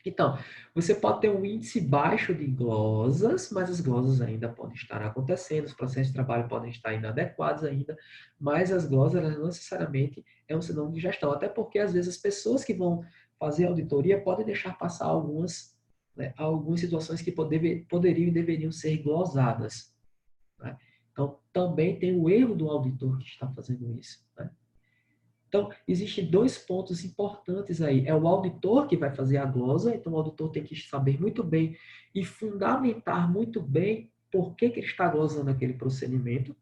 Então, você pode ter um índice baixo de glosas, mas as glosas ainda podem estar acontecendo, os processos de trabalho podem estar inadequados ainda, mas as glosas elas não necessariamente é um sinônimo de gestão, até porque às vezes as pessoas que vão fazer auditoria podem deixar passar algumas, né, algumas situações que poderiam e deveriam ser glosadas, né? Então, também tem o erro do auditor que está fazendo isso, né? Então, existem dois pontos importantes aí. É o auditor que vai fazer a glosa, então o auditor tem que saber muito bem e fundamentar muito bem por que ele está glosando aquele procedimento.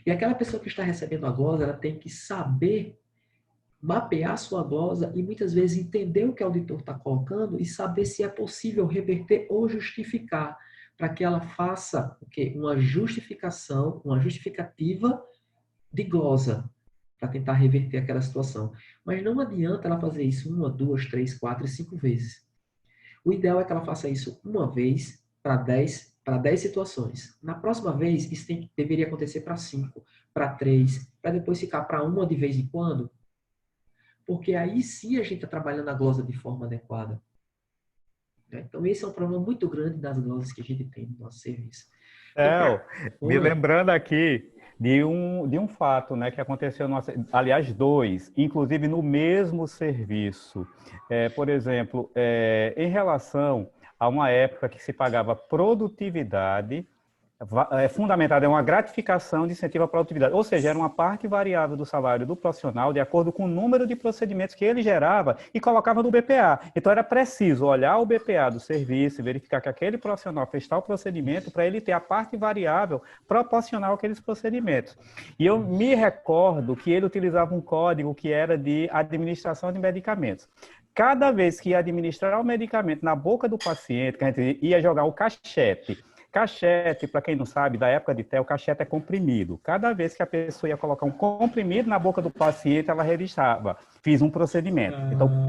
E aquela pessoa que está recebendo a glosa, ela tem que saber mapear sua glosa e muitas vezes entender o que o auditor está colocando e saber se é possível reverter ou justificar, para que ela faça o quê? Uma justificação, uma justificativa de glosa, para tentar reverter aquela situação. Mas não adianta ela fazer isso 1, 2, 3, 4 e 5 vezes. O ideal é que ela faça isso uma vez para 10 situações. Na próxima vez, isso deveria acontecer para 5, para 3, para depois ficar para uma de vez em quando, porque aí sim a gente está trabalhando a glosa de forma adequada. Então, esse é um problema muito grande das glosas que a gente tem no nosso serviço. Então, Me lembrando aqui de um fato, né, que aconteceu, aliás, dois, inclusive no mesmo serviço. Por exemplo, em relação a uma época que se pagava produtividade, fundamentada em uma gratificação de incentivo à produtividade, ou seja, era uma parte variável do salário do profissional de acordo com o número de procedimentos que ele gerava e colocava no BPA. Então, era preciso olhar o BPA do serviço e verificar que aquele profissional fez tal procedimento para ele ter a parte variável proporcional àqueles procedimentos. E eu me recordo que ele utilizava um código que era de administração de medicamentos. Cada vez que ia administrar o medicamento na boca do paciente, que a gente ia jogar o cachete. Cachete, para quem não sabe, da época de TEL, cachete é comprimido. Cada vez que a pessoa ia colocar um comprimido na boca do paciente, ela registrava. Fiz um procedimento. Então,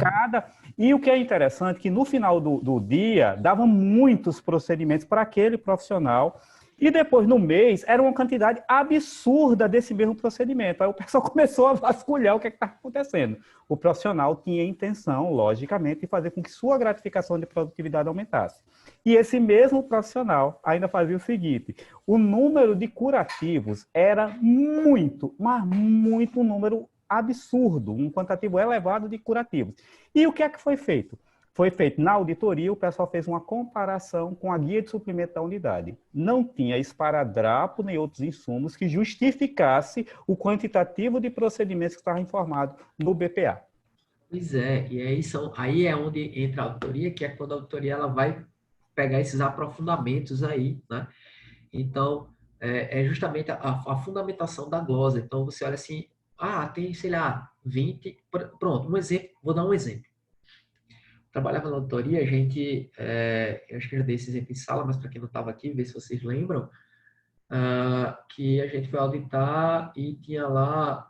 E o que é interessante é que no final do dia, dava muitos procedimentos para aquele profissional. E depois, no mês, era uma quantidade absurda desse mesmo procedimento. Aí o pessoal começou a vasculhar o que estava acontecendo. O profissional tinha intenção, logicamente, de fazer com que sua gratificação de produtividade aumentasse. E esse mesmo profissional ainda fazia o seguinte: o número de curativos era muito, mas muito um número absurdo, um quantitativo elevado de curativos. E o que é que foi feito? Foi feito na auditoria, o pessoal fez uma comparação com a guia de suprimento da unidade. Não tinha esparadrapo nem outros insumos que justificasse o quantitativo de procedimentos que estava informado no BPA. Pois é, e aí é onde entra a auditoria, que é quando a auditoria ela vai pegar esses aprofundamentos aí, né? Então, é justamente a fundamentação da glosa. Então, você olha assim, tem, sei lá, 20... Pronto, um exemplo, vou dar um exemplo. Trabalhava na auditoria, a gente, eu acho que eu já dei esse exemplo em sala, mas para quem não estava aqui, ver se vocês lembram, que a gente foi auditar e tinha lá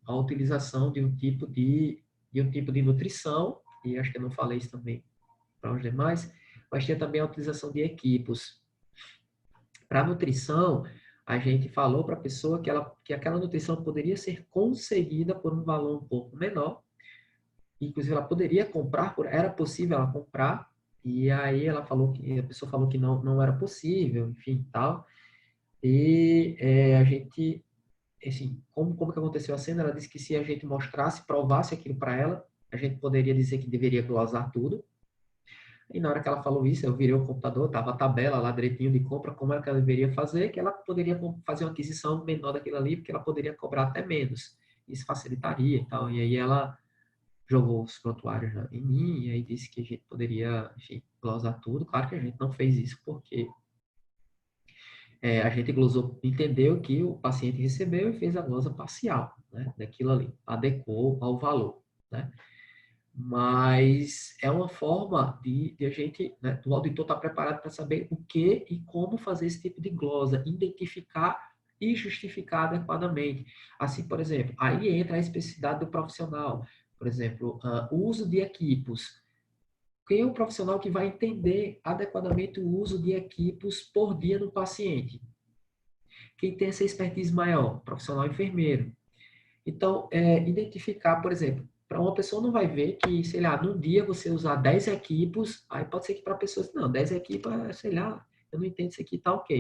a utilização de um tipo de nutrição, e acho que eu não falei isso também para os demais, mas tinha também a utilização de equipos. Para a nutrição, a gente falou para a pessoa que aquela nutrição poderia ser conseguida por um valor um pouco menor, inclusive ela poderia comprar, era possível ela comprar, e aí a pessoa falou que não era possível, enfim, tal. E a gente, assim, como que aconteceu a cena? Ela disse que se a gente mostrasse, provasse aquilo para ela, a gente poderia dizer que deveria glosar tudo. E na hora que ela falou isso, eu virei o computador, tava a tabela lá direitinho de compra, como é que ela deveria fazer, que ela poderia fazer uma aquisição menor daquilo ali, porque ela poderia cobrar até menos. Isso facilitaria e tal. E aí ela jogou os prontuários em mim, e aí disse que a gente poderia, enfim, glosar tudo. Claro que a gente não fez isso, porque a gente glosou, entendeu que o paciente recebeu e fez a glosa parcial, né, daquilo ali, adequou ao valor, né? Mas é uma forma de a gente, né, o auditor estar preparado para saber o que e como fazer esse tipo de glosa, identificar e justificar adequadamente. Assim, por exemplo, aí entra a especificidade do profissional. Por exemplo, o uso de equipos. Quem é o profissional que vai entender adequadamente o uso de equipos por dia no paciente? Quem tem essa expertise maior? Profissional enfermeiro. Então, identificar, por exemplo, para uma pessoa não vai ver que, sei lá, num dia você usar 10 equipos, aí pode ser que para pessoas, não, 10 equipos, sei lá, eu não entendo isso aqui, tá ok.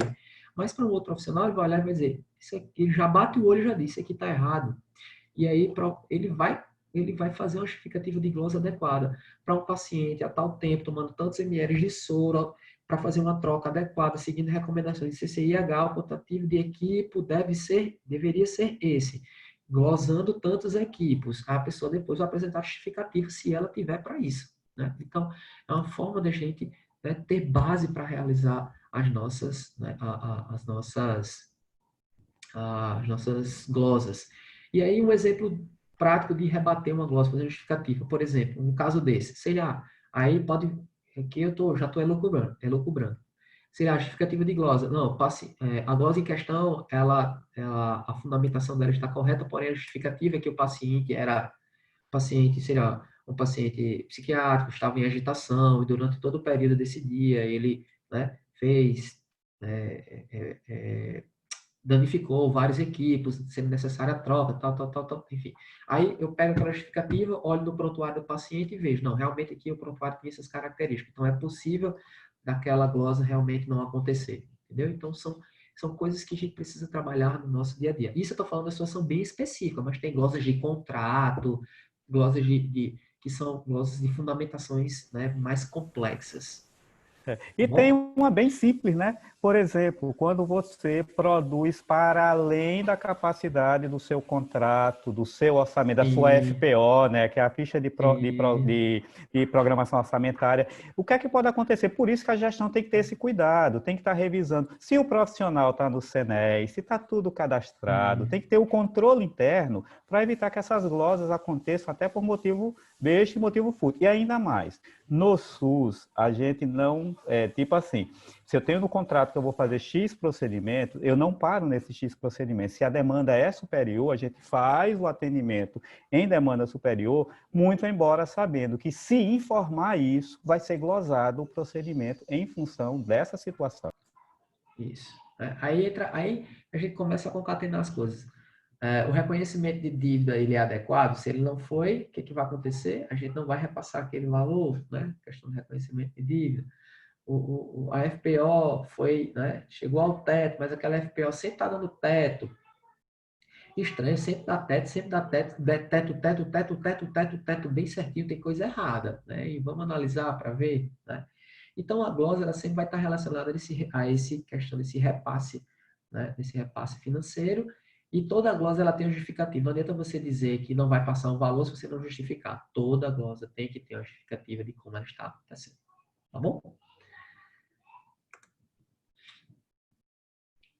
Mas para um outro profissional, ele vai olhar e vai dizer, isso aqui, ele já bate o olho e já diz, isso aqui tá errado. E aí ele vai fazer uma justificativa de glosa adequada para um paciente a tal tempo, tomando tantos ml de soro, para fazer uma troca adequada, seguindo recomendações de CCIH, o quantitativo de equipo deveria ser esse, glosando tantos equipos. A pessoa depois vai apresentar justificativa se ela tiver para isso. Né? Então, é uma forma da gente, né, ter base para realizar as nossas, né, as nossas glosas. E aí, um exemplo prático de rebater uma glosa, fazer justificativa. Por exemplo, um caso desse, sei lá, aí pode, aqui já estou elucubrando. Sei lá, justificativa de glosa. Não, a glosa em questão, a fundamentação dela está correta, porém a justificativa é que o paciente era paciente, sei lá, um paciente psiquiátrico, estava em agitação, e durante todo o período desse dia ele, né, fez danificou vários equipos, sendo necessária a troca, tal, enfim. Aí eu pego aquela justificativa, olho no prontuário do paciente e vejo, não, realmente aqui o prontuário tem essas características. Então é possível daquela glosa realmente não acontecer, entendeu? Então são coisas que a gente precisa trabalhar no nosso dia a dia. Isso eu estou falando de uma situação bem específica, mas tem glosas de contrato, glosas que são glosas de fundamentações, né, mais complexas. E Tá tem bom? uma bem simples, né? Por exemplo, quando você produz para além da capacidade do seu contrato, do seu orçamento, da sua E, FPO, né? Que é a ficha e, de programação orçamentária. O que é que pode acontecer? Por isso que a gestão tem que ter esse cuidado, tem que estar revisando. Se o profissional está no CNES, se está tudo cadastrado, tem que ter o controle interno para evitar que essas glosas aconteçam até por motivo besta e motivo fútil. E ainda mais, no SUS, a gente não, tipo assim, se eu tenho no contrato que eu vou fazer X procedimento, eu não paro nesse X procedimento. Se a demanda é superior, a gente faz o atendimento em demanda superior, muito embora sabendo que se informar isso, vai ser glosado o procedimento em função dessa situação. Isso. Aí a gente começa a concatenar as coisas. O reconhecimento de dívida ele é adequado? Se ele não foi, o que vai acontecer? A gente não vai repassar aquele valor, né? Questão do reconhecimento de dívida. A FPO foi, né? Chegou ao teto, mas aquela FPO sempre está dando teto. Estranho, sempre dá teto, bem certinho, tem coisa errada, né? E vamos analisar para ver, né? Então, a glosa ela sempre vai estar relacionada a esse questão desse repasse, né? Desse repasse financeiro. E toda a glosa ela tem um justificativo. Não adianta você dizer que não vai passar um valor se você não justificar. Toda glosa tem que ter uma justificativa de como ela está acontecendo. Tá bom?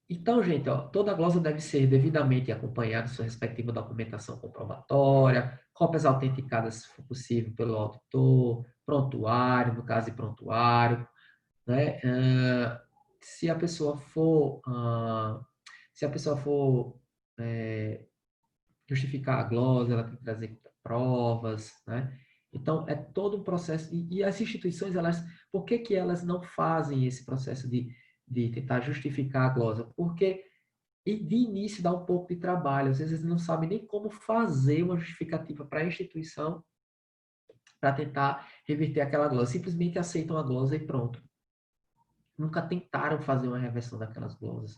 Então, gente, ó, toda glosa deve ser devidamente acompanhada de sua respectiva documentação comprobatória, cópias autenticadas, se for possível, pelo auditor, prontuário, no caso de prontuário, né? Se a pessoa for, se a pessoa for justificar a glosa, ela tem que trazer provas, né? Então, é todo um processo. E as instituições, por que elas não fazem esse processo de tentar justificar a glosa? Porque de início dá um pouco de trabalho. Às vezes eles não sabem nem como fazer uma justificativa para a instituição para tentar reverter aquela glosa. Simplesmente aceitam a glosa e pronto. Nunca tentaram fazer uma reversão daquelas glosas.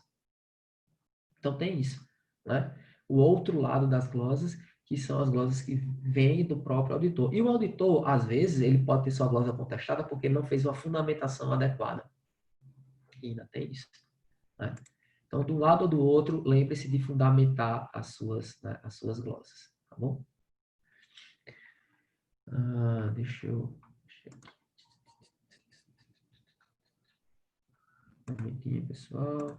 Então tem isso, né? O outro lado das glosas, que são as glosas que vêm do próprio auditor. E o auditor, às vezes, ele pode ter sua glosa contestada porque ele não fez uma fundamentação adequada. E ainda tem isso, né? Então, de um lado ou do outro, lembre-se de fundamentar né, as suas glosas, tá bom? Deixa eu... Um momentinho, pessoal.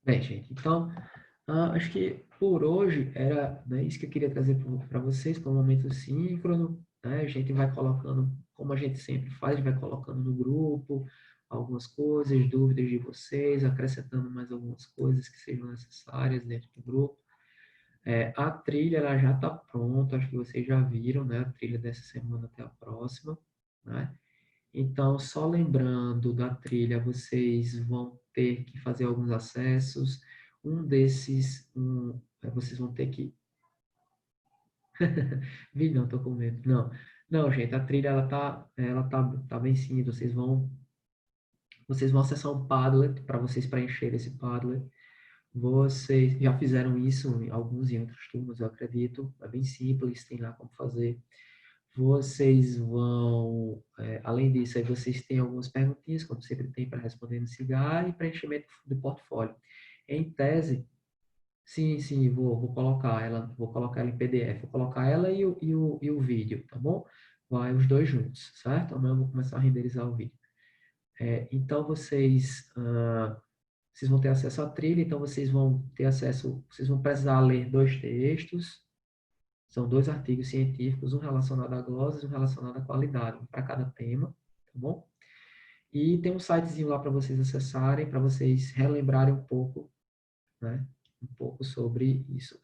Bem, gente, então, acho que por hoje era, né, isso que eu queria trazer para vocês, para um momento síncrono, né? A gente vai colocando, como a gente sempre faz, a gente vai colocando no grupo algumas coisas, dúvidas de vocês, acrescentando mais algumas coisas que sejam necessárias dentro do grupo. A trilha ela já está pronta, acho que vocês já viram, né? A trilha dessa semana até a próxima, né? Então, só lembrando da trilha, vocês vão ter que fazer alguns acessos. Vocês vão ter que... Vi, não, tô com medo. Não, não, gente, a trilha, tá bem simples. Vocês vão acessar um Padlet, para vocês preencherem esse Padlet. Vocês já fizeram isso, alguns em outras turmas, eu acredito. É bem simples, tem lá como fazer. Vocês vão, além disso, aí vocês têm algumas perguntinhas, como sempre tem para responder no CIGAR, e preenchimento do portfólio. Em tese, sim, vou colocar ela em PDF, vou colocar ela e o vídeo, tá bom? Vai os dois juntos, certo? Amanhã eu vou começar a renderizar o vídeo. Então, vocês vão ter acesso à trilha, então vocês vão precisar ler 2 textos, são 2 artigos científicos, um relacionado a glosas e um relacionado à qualidade, para cada tema, tá bom? E tem um sitezinho lá para vocês acessarem, para vocês relembrarem um pouco, né? Um pouco sobre isso.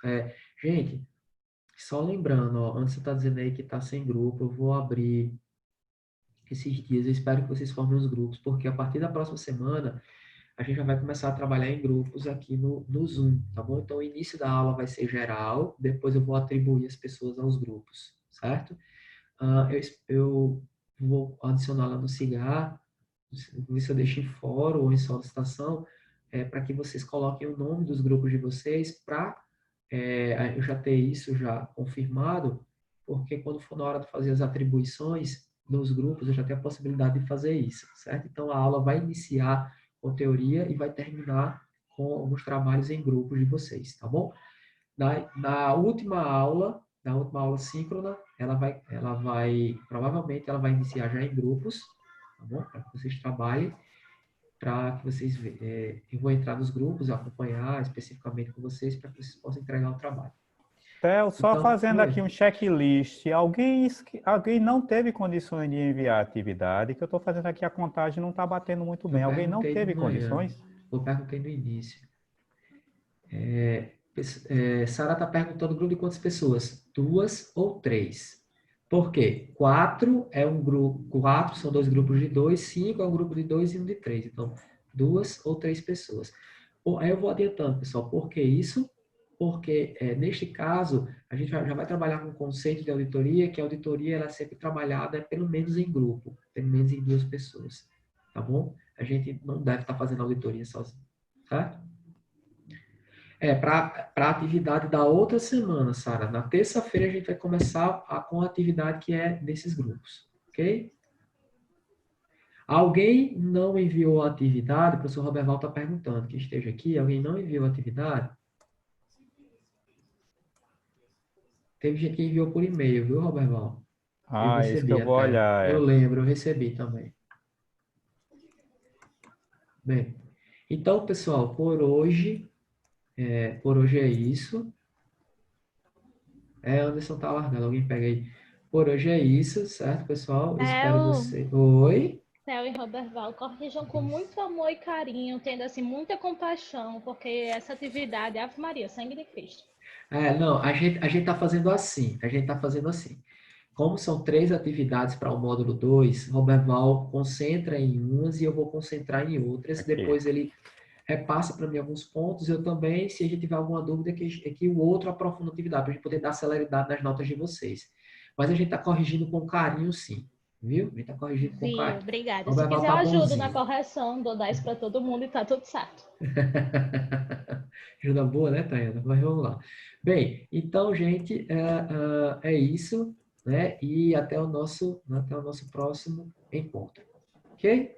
Gente, só lembrando, ó, antes você está dizendo aí que está sem grupo, eu vou abrir esses dias, eu espero que vocês formem os grupos, porque a partir da próxima semana, a gente já vai começar a trabalhar em grupos aqui no Zoom, tá bom? Então, o início da aula vai ser geral, depois eu vou atribuir as pessoas aos grupos, certo? Eu vou adicionar lá no CIGAR, ver se eu deixo em fórum ou em solicitação, para que vocês coloquem o nome dos grupos de vocês, para eu já ter isso já confirmado, porque quando for na hora de fazer as atribuições nos grupos, eu já tenho a possibilidade de fazer isso, certo? Então, a aula vai iniciar com teoria e vai terminar com alguns trabalhos em grupos de vocês, tá bom? Na última aula síncrona, provavelmente ela vai iniciar já em grupos, tá bom? Para que vocês trabalhem, para que vocês, eu vou entrar nos grupos, acompanhar especificamente com vocês, para que vocês possam entregar o trabalho. Theo, só Então, fazendo aqui um checklist, alguém não teve condições de enviar a atividade, que eu estou fazendo aqui a contagem não está batendo muito bem. Alguém não teve condições? Eu perguntei no início. Sara está perguntando grupo de quantas pessoas? 2 ou 3. Por quê? 4 é um grupo, 4 são 2 grupos de 2, 5 é um grupo de 2 e um de 3. Então, 2 ou 3 pessoas. Aí eu vou adiantando, pessoal. Por que isso? Porque, neste caso, a gente já vai trabalhar com o conceito de auditoria, que a auditoria ela é sempre trabalhada pelo menos em grupo, pelo menos em 2 pessoas. Tá bom? A gente não deve estar fazendo auditoria sozinho. Certo? Para a atividade da outra semana, Sara. Na terça-feira a gente vai começar com a atividade que é desses grupos, ok? Alguém não enviou a atividade? O professor Roberval está perguntando, que esteja aqui. Alguém não enviou a atividade? Teve gente que enviou por e-mail, viu, Roberval? Eu Isso recebi que eu vou até. olhar. Eu lembro, eu recebi também. Bem, então, pessoal, por hoje é isso. Anderson tá largando, alguém pega aí. Por hoje é isso, certo, pessoal? Espero você. Oi? Theo e Roberval, corrijam com muito amor e carinho, tendo assim muita compaixão, porque essa atividade, Ave Maria, sangue de Cristo. Não, a gente tá fazendo assim, Como são 3 atividades para o módulo 2, Roberval concentra em umas e eu vou concentrar em outras. Aqui. Depois ele repassa para mim alguns pontos, eu também, se a gente tiver alguma dúvida, que o outro aprofunda a atividade, para a gente poder dar celeridade nas notas de vocês. Mas a gente está corrigindo com carinho, sim. Viu? A gente está corrigindo com carinho. Obrigada. Se quiser eu ajudo na correção, dou 10 para todo mundo e tá tudo certo. Ajuda boa, né, Tayana? Mas vamos lá. Bem, então, gente, é isso, né? E até o nosso próximo encontro. Ok?